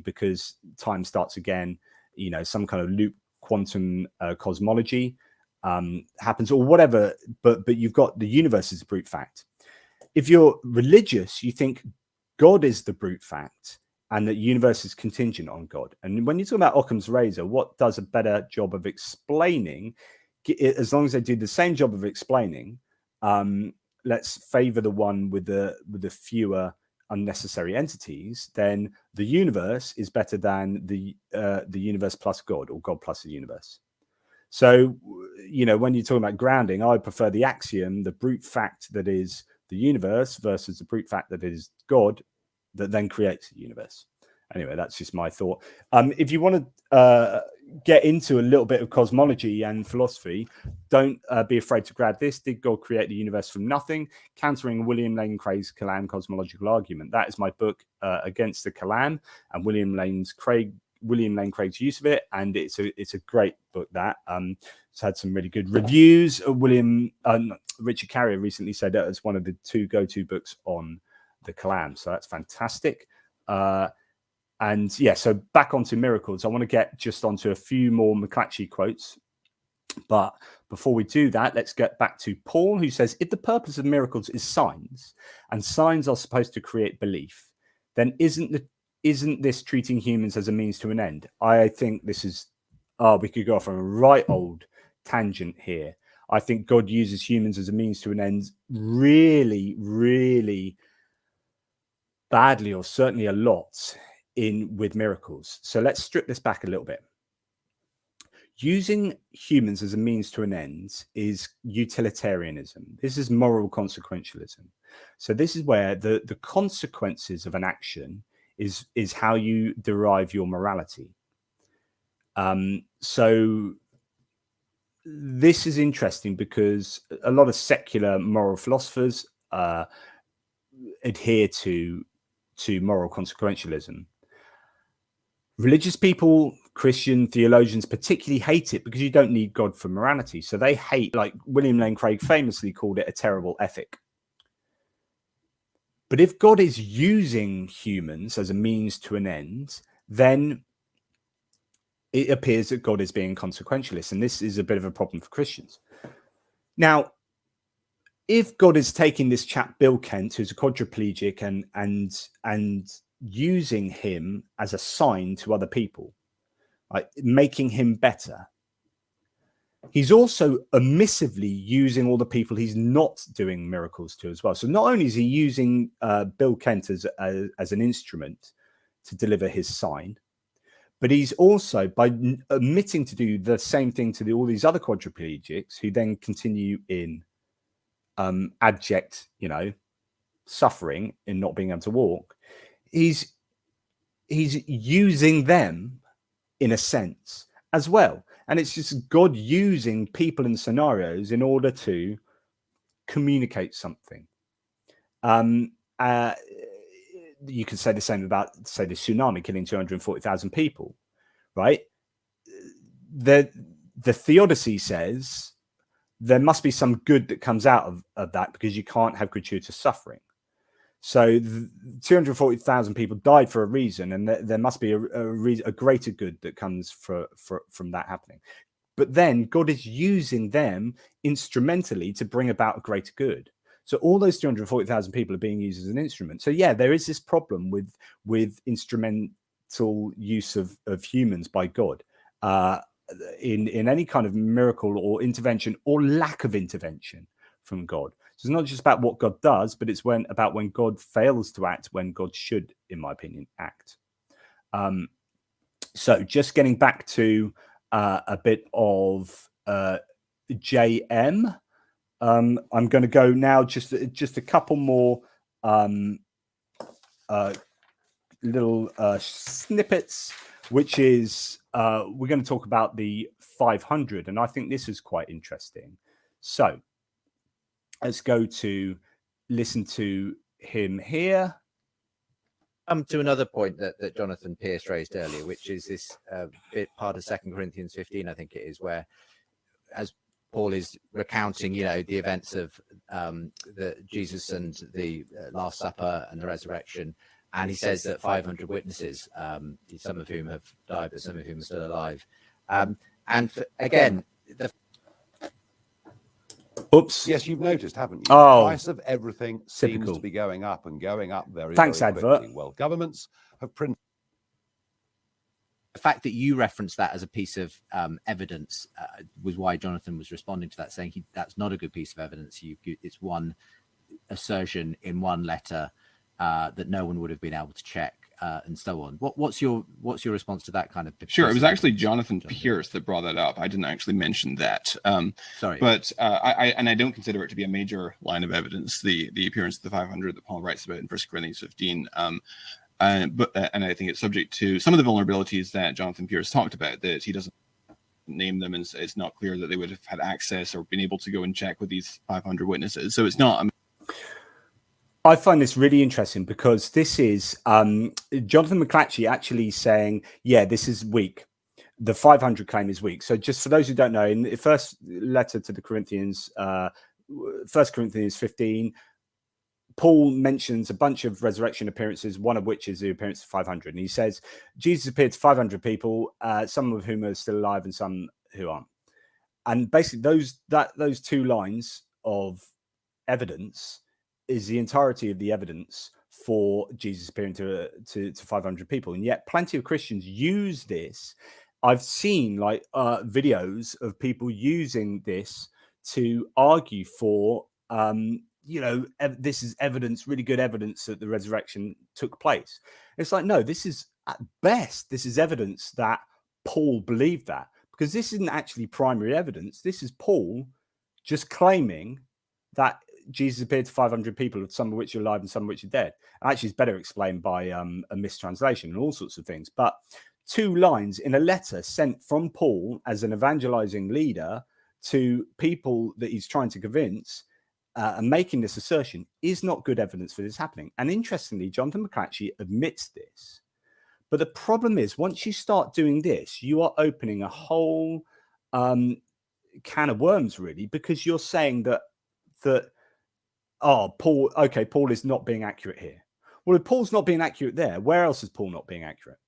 because time starts again. You know, some kind of loop quantum cosmology happens or whatever, but you've got the universe as a brute fact. If you're religious, you think God is the brute fact and that universe is contingent on God. And when you talk about Occam's razor, what does a better job of explaining, as long as they do the same job of explaining, let's favor the one with the fewer unnecessary entities, then the universe is better than the universe plus God, or God plus the universe. So, you know, when you're talking about grounding, I prefer the axiom, the brute fact that is the universe versus the brute fact that is God, that then creates the universe. Anyway, that's just my thought. If you want to get into a little bit of cosmology and philosophy, don't be afraid to grab this. Did God create the universe from nothing? Countering William Lane Craig's Kalam cosmological argument. That is my book against the Kalam and William Lane Craig's use of it, and it's a great book. That it's had some really good reviews. Richard Carrier recently said that it's one of the 2 go-to books on the Kalam, so that's fantastic. And yeah, so back onto miracles. I want to get just onto a few more McLatchie quotes, but before we do that, let's get back to Paul, who says, if the purpose of miracles is signs, and signs are supposed to create belief, then isn't this treating humans as a means to an end? I think this is we could go off on a right old tangent here. I think God uses humans as a means to an end really, really badly, or certainly a lot with miracles. So let's strip this back a little bit. Using humans as a means to an end is utilitarianism. This is moral consequentialism. So this is where the consequences of an action is how you derive your morality. So this is interesting because a lot of secular moral philosophers adhere to moral consequentialism. Religious people, Christian theologians particularly hate it because you don't need God for morality. So they hate, like William Lane Craig famously called it, a terrible ethic. But if God is using humans as a means to an end, then it appears that God is being consequentialist. And this is a bit of a problem for Christians. Now, if God is taking this chap, Bill Kent, who's a quadriplegic, and using him as a sign to other people, like making him better, he's also omisively using all the people he's not doing miracles to as well. So not only is he using Bill Kent as an instrument to deliver his sign, But he's also, by omitting to do the same thing to all these other quadriplegics who then continue in abject, suffering in not being able to walk, he's using them in a sense as well. And it's just God using people and scenarios in order to communicate something. You could say the same about, say, the tsunami killing 240,000 people, right? The theodicy says there must be some good that comes out of that, because you can't have gratuitous suffering. So 240,000 people died for a reason, and there must be a greater good that comes from that happening. But then God is using them instrumentally to bring about a greater good. So all those 240,000 people are being used as an instrument. So yeah, there is this problem with instrumental use of humans by God in any kind of miracle or intervention or lack of intervention from God. So it's not just about what God does, but it's about when God fails to act, when God should, in my opinion, act. So just getting back to a bit of JM. I'm going to go now just a couple more little snippets, which is we're going to talk about the 500, and I think this is quite interesting. So let's go to listen to him here. To another point that Jonathan Pierce raised earlier, which is this bit part of 2 Corinthians 15, I think it is, where as Paul is recounting, the events of the Jesus and the Last Supper and the resurrection, and he says that 500 witnesses, some of whom have died, but some of whom are still alive. Again, Oops. Yes, you've noticed, haven't you? Oh, the price of everything seems typical. to be going up and going up very, Thanks, very advert. quickly. Well, governments have printed. The fact that you referenced that as a piece of evidence was why Jonathan was responding to that, saying that's not a good piece of evidence. It's one assertion in one letter that no one would have been able to check, and so on. What's your response to that kind of? Sure, it was actually Jonathan Pierce that brought that up. I didn't actually mention that. Sorry, but I don't consider it to be a major line of evidence. The appearance of the 500 that Paul writes about in 1 Corinthians 15. And I think it's subject to some of the vulnerabilities that Jonathan Pierce talked about, that he doesn't name them, and it's not clear that they would have had access or been able to go and check with these 500 witnesses. So it's not. I find this really interesting, because this is Jonathan McLatchie actually saying, yeah, this is weak. The 500 claim is weak. So just for those who don't know, in the first letter to the Corinthians, 1 Corinthians 15, Paul mentions a bunch of resurrection appearances, one of which is the appearance of 500. And he says, Jesus appeared to 500 people, some of whom are still alive and some who aren't. And basically those two lines of evidence is the entirety of the evidence for Jesus appearing to 500 people. And yet plenty of Christians use this. I've seen videos of people using this to argue for, this is evidence, really good evidence that the resurrection took place. It's like, no, this is at best, this is evidence that Paul believed that, because this isn't actually primary evidence. This is Paul just claiming that Jesus appeared to 500 people, some of which are alive and some of which are dead. And actually, it's better explained by a mistranslation and all sorts of things. But 2 lines in a letter sent from Paul as an evangelizing leader to people that he's trying to convince, and making this assertion is not good evidence for this happening. And interestingly, Jonathan McLatchie admits this. But the problem is, once you start doing this, you are opening a whole can of worms, really, because you're saying that Paul is not being accurate here. Well, if Paul's not being accurate there, where else is Paul not being accurate?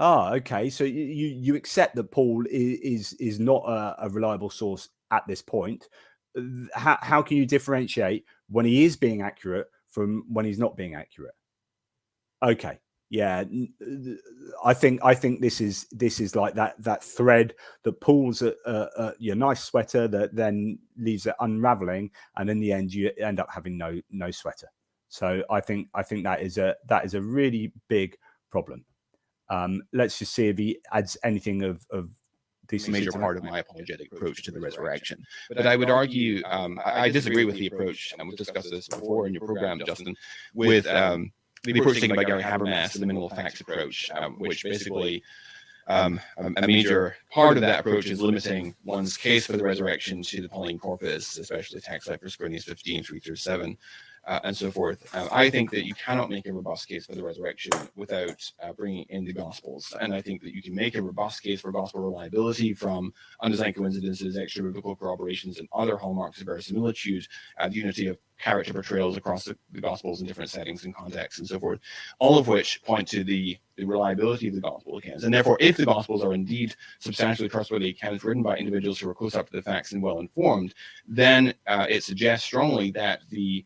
Okay, so you accept that Paul is not a reliable source at this point. How can you differentiate when he is being accurate from when he's not being accurate? Okay, yeah, I think this is like that thread that pulls your nice sweater that then leaves it unraveling, and in the end you end up having no sweater. So I think that is a really big problem. Let's just see if he adds anything of a decency major to part of my apologetic approach to the resurrection. But I would argue, I disagree with the approach, and we've discussed this before in your program, Justin, with the approach taken by Gary Habermas, the minimal facts approach, which basically a major part of that approach is limiting one's case for the resurrection to the Pauline corpus, especially texts like 1 Corinthians 15, 3-7, and so forth. I think that you cannot make a robust case for the resurrection without bringing in the Gospels. And I think that you can make a robust case for gospel reliability from undesigned coincidences, extra biblical corroborations, and other hallmarks of verisimilitude, the unity of character portrayals across the Gospels in different settings and contexts and so forth, all of which point to the reliability of the Gospel accounts. And therefore, if the Gospels are indeed substantially trustworthy accounts written by individuals who are close up to the facts and well informed, then it suggests strongly that the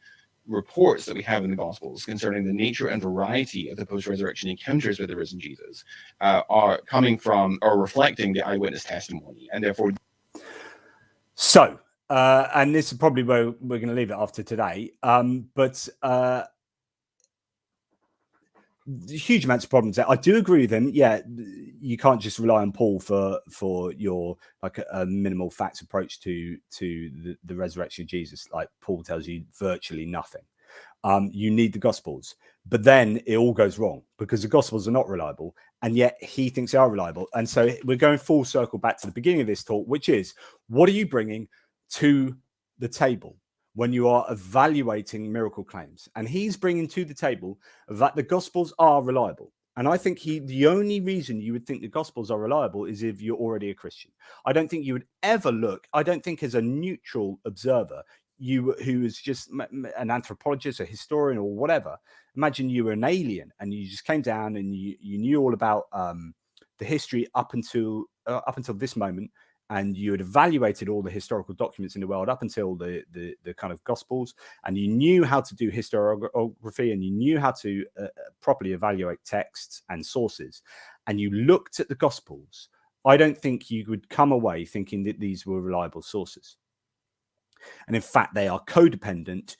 reports that we have in the Gospels concerning the nature and variety of the post-resurrection encounters with the risen Jesus are coming from or reflecting the eyewitness testimony, and therefore. So, and this is probably where we're going to leave it after today. But huge amounts of problems there. I do agree with him. Yeah, you can't just rely on Paul for your like a minimal facts approach to the resurrection of Jesus. Like Paul tells you virtually nothing. You need the Gospels, but then it all goes wrong because the Gospels are not reliable, and yet he thinks they are reliable. And so we're going full circle back to the beginning of this talk, which is, what are you bringing to the table when you are evaluating miracle claims? And he's bringing to the table that the Gospels are reliable. And I think the only reason you would think the Gospels are reliable is if you're already a Christian. I don't think you would ever look, I don't think as a neutral observer, you who is just an anthropologist, a historian or whatever, imagine you were an alien and you just came down and you knew all about the history up until this moment, and you had evaluated all the historical documents in the world up until the kind of Gospels, and you knew how to do historiography, and you knew how to properly evaluate texts and sources, and you looked at the Gospels, I don't think you would come away thinking that these were reliable sources. And in fact, they are codependent.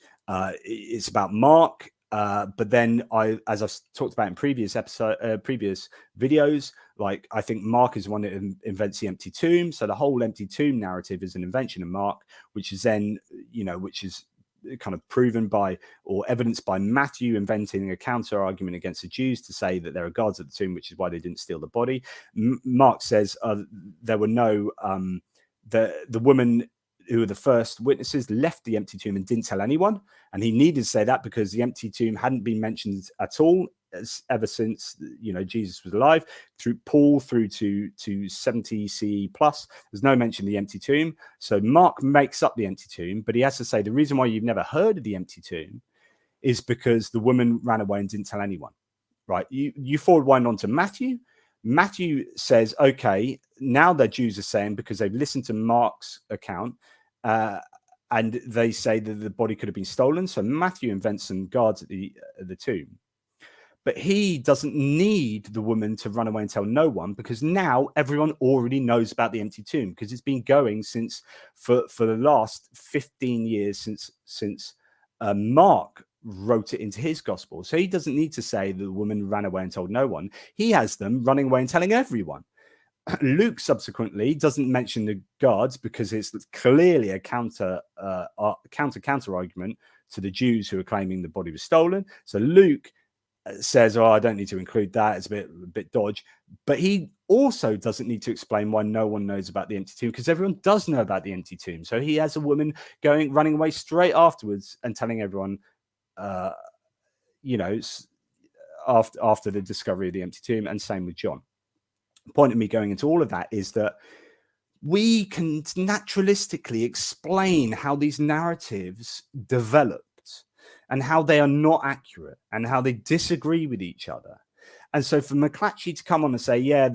It's about Mark, but then as I've talked about in previous videos, like I think Mark is the one that invents the empty tomb. So the whole empty tomb narrative is an invention of Mark, which is then, which is kind of proven by or evidenced by Matthew inventing a counter argument against the Jews to say that there are guards at the tomb, which is why they didn't steal the body. Mark says there were no the woman who were the first witnesses left the empty tomb and didn't tell anyone. And he needed to say that because the empty tomb hadn't been mentioned at all ever since, Jesus was alive, through Paul through to 70 CE plus. There's no mention of the empty tomb. So Mark makes up the empty tomb, but he has to say the reason why you've never heard of the empty tomb is because the woman ran away and didn't tell anyone, right? You forward one on to Matthew. Matthew says, okay, now the Jews are saying, because they've listened to Mark's account, and they say that the body could have been stolen. So Matthew invents some guards at the tomb. But he doesn't need the woman to run away and tell no one, because now everyone already knows about the empty tomb, because it's been going since for the last 15 years since Mark wrote it into his gospel. So he doesn't need to say the woman ran away and told no one. He has them running away and telling everyone. Luke subsequently doesn't mention the guards because it's clearly a counter argument to the Jews who are claiming the body was stolen. So Luke says, "Oh, I don't need to include that. It's a bit dodge." But he also doesn't need to explain why no one knows about the empty tomb, because everyone does know about the empty tomb. So he has a woman running away straight afterwards and telling everyone, after the discovery of the empty tomb, and same with John. The point of me going into all of that is that we can naturalistically explain how these narratives developed and how they are not accurate and how they disagree with each other. And so for McLatchie to come on and say, yeah, I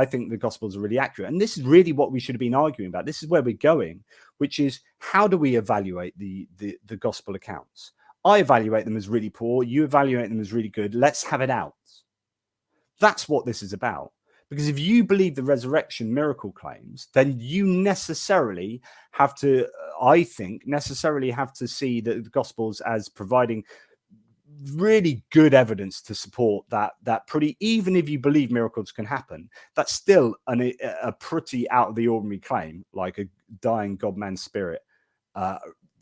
think the Gospels are really accurate. And this is really what we should have been arguing about. This is where we're going, which is, how do we evaluate the Gospel accounts? I evaluate them as really poor. You evaluate them as really good. Let's have it out. That's what this is about. Because if you believe the resurrection miracle claims, then you necessarily have to, I think, see the Gospels as providing really good evidence to support that pretty, even if you believe miracles can happen, that's still a pretty out of the ordinary claim, like a dying God-man spirit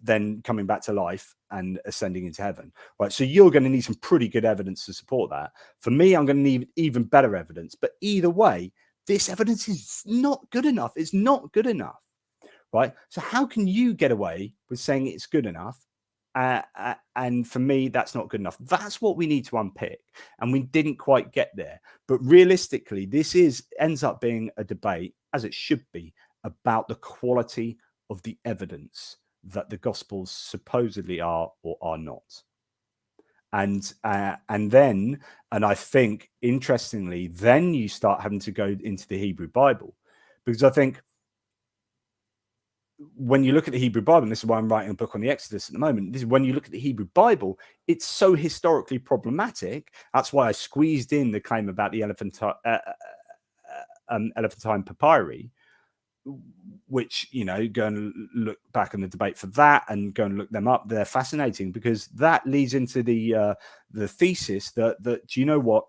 then coming back to life and ascending into heaven, right? So you're going to need some pretty good evidence to support that. For me, I'm going to need even better evidence. But either way, this evidence is not good enough. It's not good enough, right? So how can you get away with saying it's good enough? And for me, that's not good enough. That's what we need to unpick. And we didn't quite get there. But realistically, this ends up being a debate, as it should be, about the quality of the evidence that the Gospels supposedly are or are not. And I think, interestingly, then you start having to go into the Hebrew Bible, because I think when you look at the Hebrew Bible, and this is why I'm writing a book on the Exodus at the moment, this is when you look at the Hebrew Bible, it's so historically problematic. That's why I squeezed in the claim about the elephantine papyri, which, you know, go and look back on the debate for that and go and look them up. They're fascinating, because that leads into the thesis that do you know what?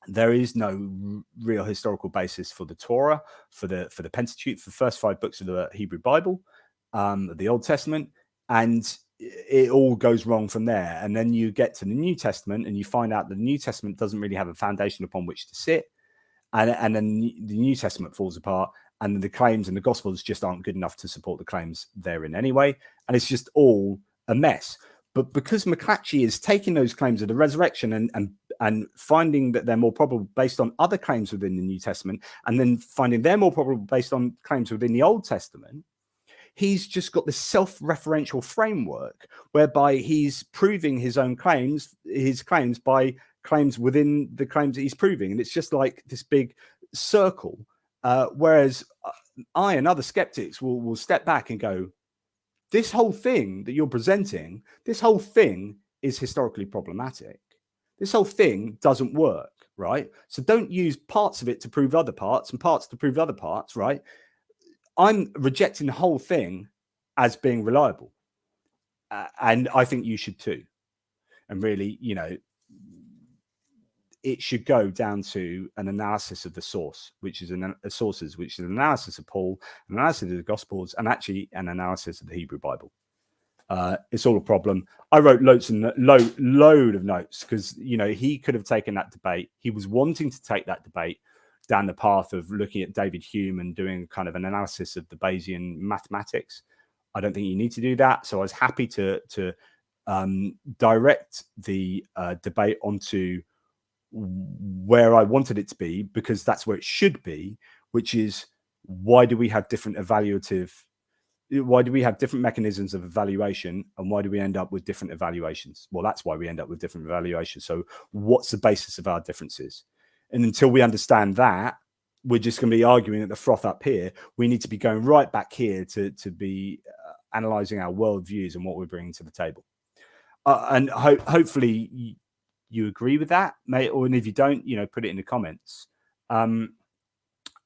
There is no real historical basis for the Torah, for the Pentateuch, for the first 5 books of the Hebrew Bible, the Old Testament, and it all goes wrong from there. And then you get to the New Testament and you find out that the New Testament doesn't really have a foundation upon which to sit, and then the New Testament falls apart, and the claims and the Gospels just aren't good enough to support the claims therein anyway, and it's just all a mess. But because McLatchie is taking those claims of the resurrection and finding that they're more probable based on other claims within the New Testament, and then finding they're more probable based on claims within the Old Testament, he's just got this self-referential framework whereby he's proving his own claims, by claims within the claims that he's proving. And it's just like this big circle. Whereas I and other skeptics will step back and go, this whole thing that you're presenting, this whole thing is historically problematic. This whole thing doesn't work, right? So don't use parts of it to prove other parts and parts to prove other parts, right? I'm rejecting the whole thing as being reliable. And I think you should too. And really, you know, it should go down to an analysis of the source, which is an analysis of Paul, an analysis of the Gospels, and actually an analysis of the Hebrew Bible. It's all a problem. I wrote load of notes because, you know, he could have taken that debate. He was wanting to take that debate down the path of looking at David Hume and doing kind of an analysis of the Bayesian mathematics. I don't think you need to do that. So I was happy to direct the debate onto where I wanted it to be, because that's where it should be, which is, why do we have different mechanisms of evaluation, and why do we end up with different evaluations? Well, that's why we end up with different evaluations. So what's the basis of our differences? And until we understand that, we're just going to be arguing at the froth up here. We need to be going right back here to be analyzing our worldviews and what we're bringing to the table. And hopefully you agree with that, mate, or if you don't, you know, put it in the comments. And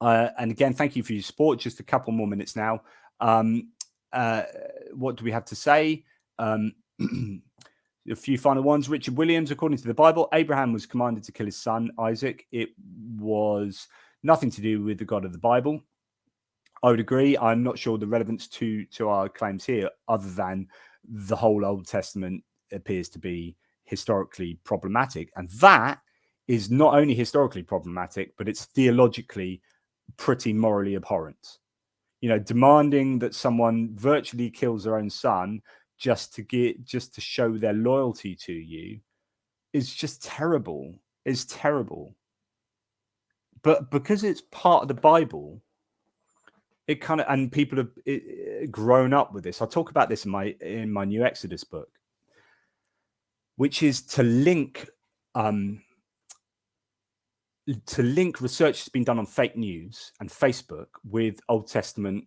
again, thank you for your support. Just a couple more minutes now. What do we have to say? A few final ones. Richard Williams, according to the Bible, Abraham was commanded to kill his son Isaac. It was nothing to do with the God of the Bible. I would agree. I'm not sure the relevance to our claims here, other than the whole Old Testament appears to be historically problematic, and that is not only historically problematic, but it's theologically pretty morally abhorrent. You know, demanding that someone virtually kills their own son just to show their loyalty to you is just terrible. It's terrible. But because it's part of the Bible, it kind of, and people have grown up with this. I'll talk about this in my new Exodus book, which is to link research that's been done on fake news and Facebook with Old Testament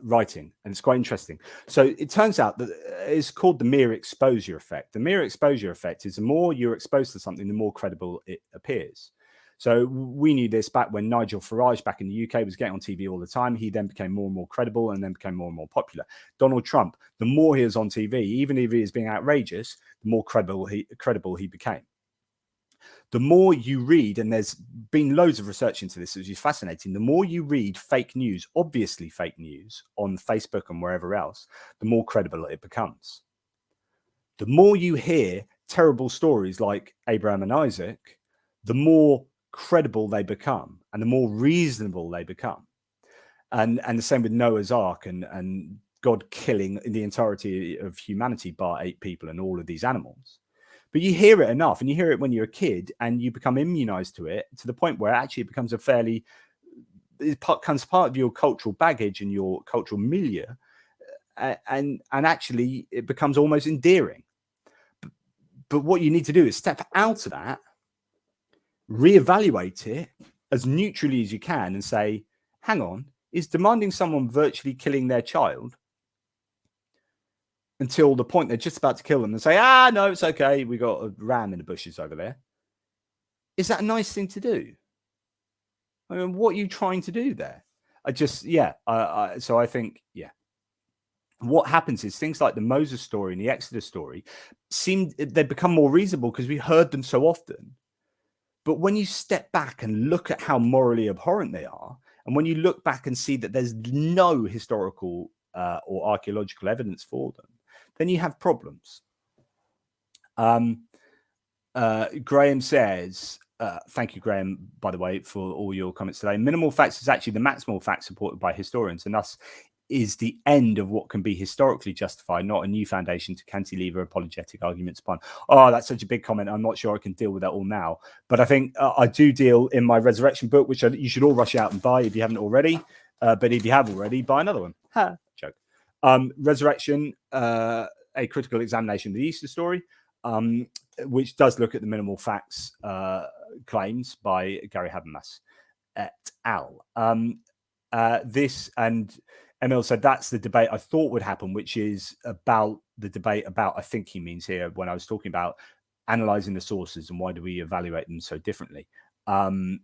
writing. And it's quite interesting. So it turns out that it's called the mere exposure effect. The mere exposure effect is the more you're exposed to something, the more credible it appears. So we knew this back when Nigel Farage back in the UK was getting on TV all the time. He then became more and more credible and then became more and more popular. Donald Trump, the more he was on TV, even if he is being outrageous, the more credible he became. The more you read, and there's been loads of research into this, which is fascinating, the more you read fake news, obviously fake news, on Facebook and wherever else, the more credible it becomes. The more you hear terrible stories like Abraham and Isaac, the more credible they become and the more reasonable they become. And the same with Noah's Ark and God killing the entirety of humanity bar 8 people and all of these animals. But you hear it enough, and you hear it when you're a kid, and you become immunized to it to the point where actually it becomes becomes part of your cultural baggage and your cultural milieu, and actually it becomes almost endearing. But what you need to do is step out of that, reevaluate it as neutrally as you can, and say, hang on, is demanding someone virtually killing their child until the point they're just about to kill them and say, no, it's okay, we got a ram in the bushes over there. Is that a nice thing to do? I mean, what are you trying to do there? So I think, what happens is things like the Moses story and the Exodus story they become more reasonable because we heard them so often. But when you step back and look at how morally abhorrent they are, and when you look back and see that there's no historical or archaeological evidence for them, then you have problems. Graham says, thank you, Graham, by the way, for all your comments today. Minimal facts is actually the maximal fact supported by historians, and thus is the end of what can be historically justified, not a new foundation to cantilever apologetic arguments upon. Oh, that's such a big comment. I'm not sure I can deal with that all now. But I think I do deal in my Resurrection book, which you should all rush out and buy if you haven't already. But if you have already, buy another one. Ha, joke. Resurrection, a critical examination of the Easter story, which does look at the minimal facts claims by Gary Habermas et al. This, and Emil said that's the debate I thought would happen, which is about the debate about, I think he means here when I was talking about analyzing the sources and why do we evaluate them so differently. And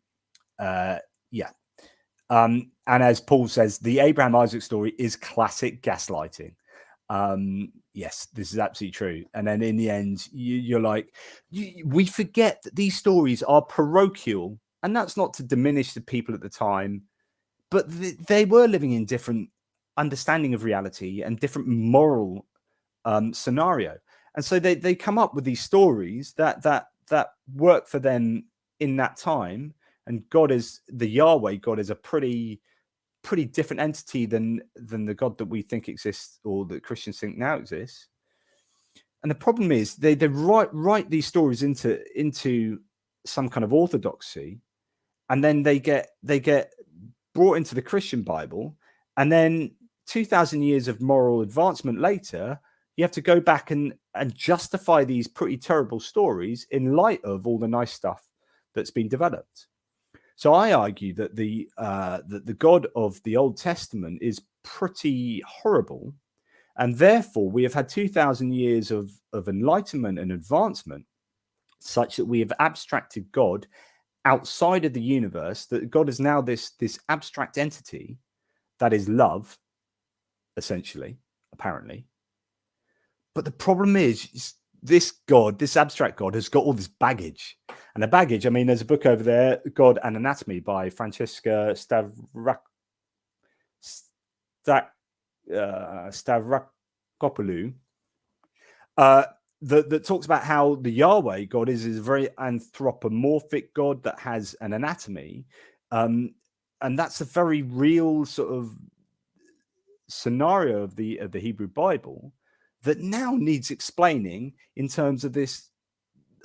as Paul says, the Abraham Isaac story is classic gaslighting. Yes, this is absolutely true. And then in the end, you're like, we forget that these stories are parochial, and that's not to diminish the people at the time, but they were living in different understanding of reality and different moral scenario. And so they come up with these stories that work for them in that time. And God is the Yahweh. God is a pretty different entity than the God that we think exists or that Christians think now exists. And the problem is they write these stories into some kind of orthodoxy, and then they get brought into the Christian Bible, and then 2,000 years of moral advancement later, you have to go back and justify these pretty terrible stories in light of all the nice stuff that's been developed. So I argue that the God of the Old Testament is pretty horrible, and therefore we have had 2,000 years of enlightenment and advancement, such that we have abstracted God outside of the universe. That God is now this abstract entity that is love, essentially, apparently. But the problem is this God, this abstract God, has got all this baggage. And the baggage, I mean, there's a book over there, God and Anatomy by Francesca Stavrakopoulou, that talks about how the Yahweh God is a very anthropomorphic God that has an anatomy. And that's a very real sort of scenario of the Hebrew Bible that now needs explaining in terms of this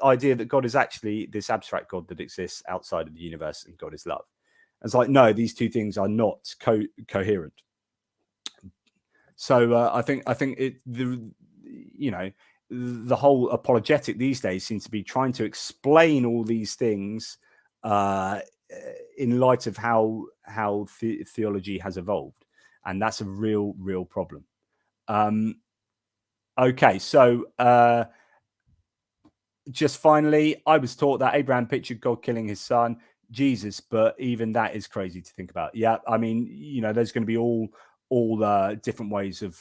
idea that God is actually this abstract God that exists outside of the universe and God is love. And it's like, no, these two things are not coherent. So I think the whole apologetic these days seems to be trying to explain all these things in light of how theology has evolved, and that's a real problem. Okay, so just finally, I was taught that Abraham pictured God killing his son. Jesus, but even that is crazy to think about. Yeah, I mean, there's going to be all different ways of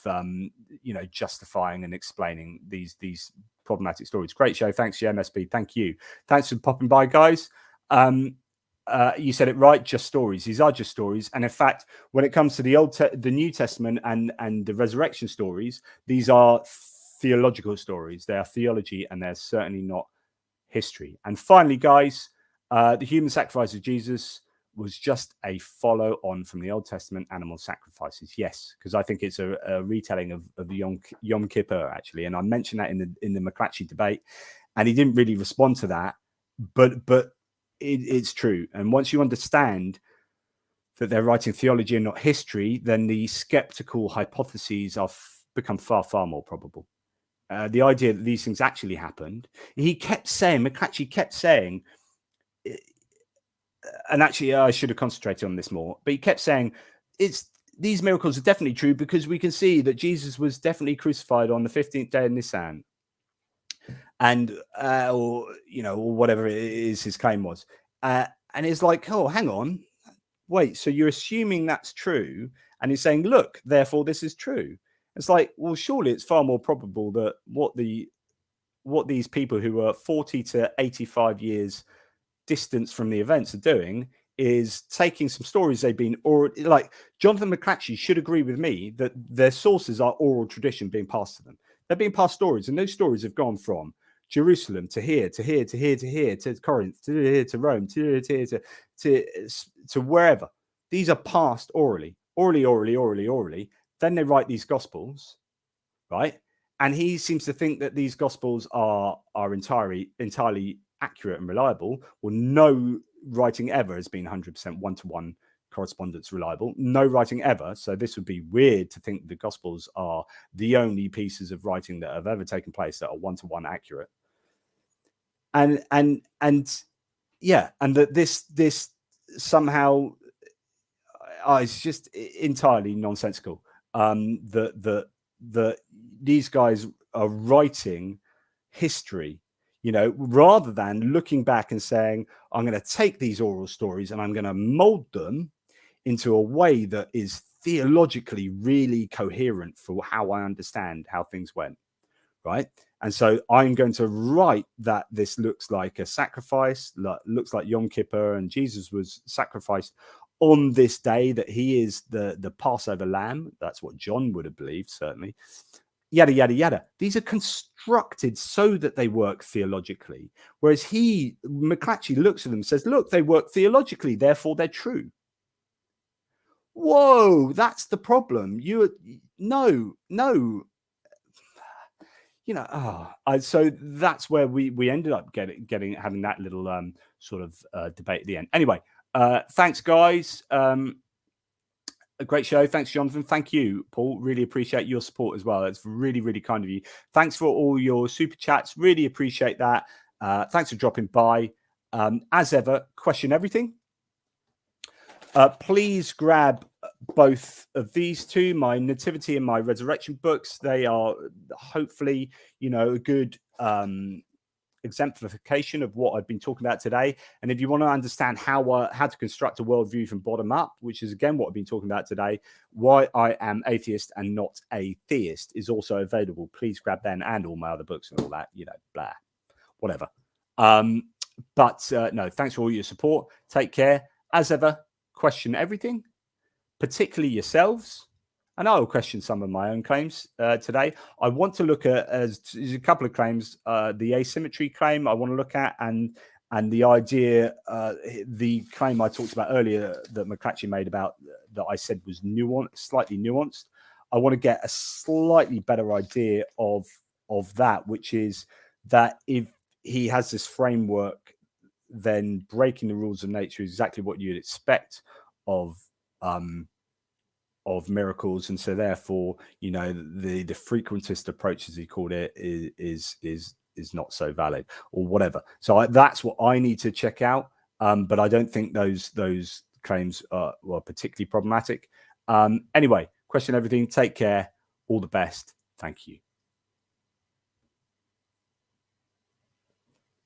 justifying and explaining these problematic stories. Great show. Thanks, MSP. Thank you. Thanks for popping by, guys. You said it right. Just stories. These are just stories. And in fact, when it comes to the New Testament and the resurrection stories, these are theological stories. They are theology, and they're certainly not history. And finally, guys, the human sacrifice of Jesus was just a follow on from the Old Testament animal sacrifices. Yes, because I think it's a retelling of the Yom Kippur, actually. And I mentioned that in the McLatchie debate, and he didn't really respond to that. But it's true. And once you understand that they're writing theology and not history, then the skeptical hypotheses become far, far more probable. The idea that these things actually happened, McLatchie kept saying, and actually I should have concentrated on this more, but he kept saying these miracles are definitely true because we can see that Jesus was definitely crucified on the 15th day of Nisan, and or whatever it is his claim was, and it's like, oh, hang on, wait, so you're assuming that's true, and he's saying, look, therefore this is true. It's like, well, surely it's far more probable that what these people who are 40 to 85 years distance from the events are doing is taking some stories they've been, or like Jonathan McLatchie should agree with me that their sources are oral tradition being passed to them. They're being passed stories, and those stories have gone from Jerusalem to here, to here, to here, to here, to Corinth, to here, to Rome, to here, to wherever. These are passed orally. Then they write these gospels, right? And he seems to think that these gospels are entirely accurate and reliable. Well, no writing ever has been 100% one-to-one correspondence reliable. No writing ever. So this would be weird to think the gospels are the only pieces of writing that have ever taken place that are one-to-one accurate. And that this somehow it's just entirely nonsensical. That these guys are writing history, rather than looking back and saying, I'm going to take these oral stories and I'm going to mold them into a way that is theologically really coherent for how I understand how things went, right? And so I'm going to write that this looks like a sacrifice, looks like Yom Kippur, and Jesus was sacrificed on this day, that he is the Passover lamb. That's what John would have believed, certainly. Yada, yada, yada. These are constructed so that they work theologically. Whereas McLatchie looks at them and says, look, they work theologically, therefore they're true. Whoa, that's the problem. No. So that's where we ended up having that little sort of debate at the end. Anyway, thanks, guys. A great show. Thanks, Jonathan. Thank you, Paul. Really appreciate your support as well. It's really, really kind of you. Thanks for all your super chats. Really appreciate that. Thanks for dropping by. As ever, question everything. Please grab both of these two, my Nativity and my Resurrection books. They are hopefully, a good exemplification of what I've been talking about today. And if you want to understand how to construct a worldview from bottom up, which is again what I've been talking about today, Why I Am Atheist and Not a Theist is also available. Please grab them and all my other books and all that, blah, whatever. No, thanks for all your support. Take care. As ever, question everything, particularly yourselves. And I will question some of my own claims today. I want to look at a couple of claims, the asymmetry claim I want to look at, and the idea, the claim I talked about earlier that McLatchie made about that I said was slightly nuanced. I want to get a slightly better idea of that, which is that if he has this framework, then breaking the rules of nature is exactly what you'd expect of miracles, and so therefore, the frequentist approach, as he called it, is not so valid or whatever. So that's what I need to check out. But I don't think those claims were particularly problematic. Anyway, question everything. Take care. All the best. Thank you.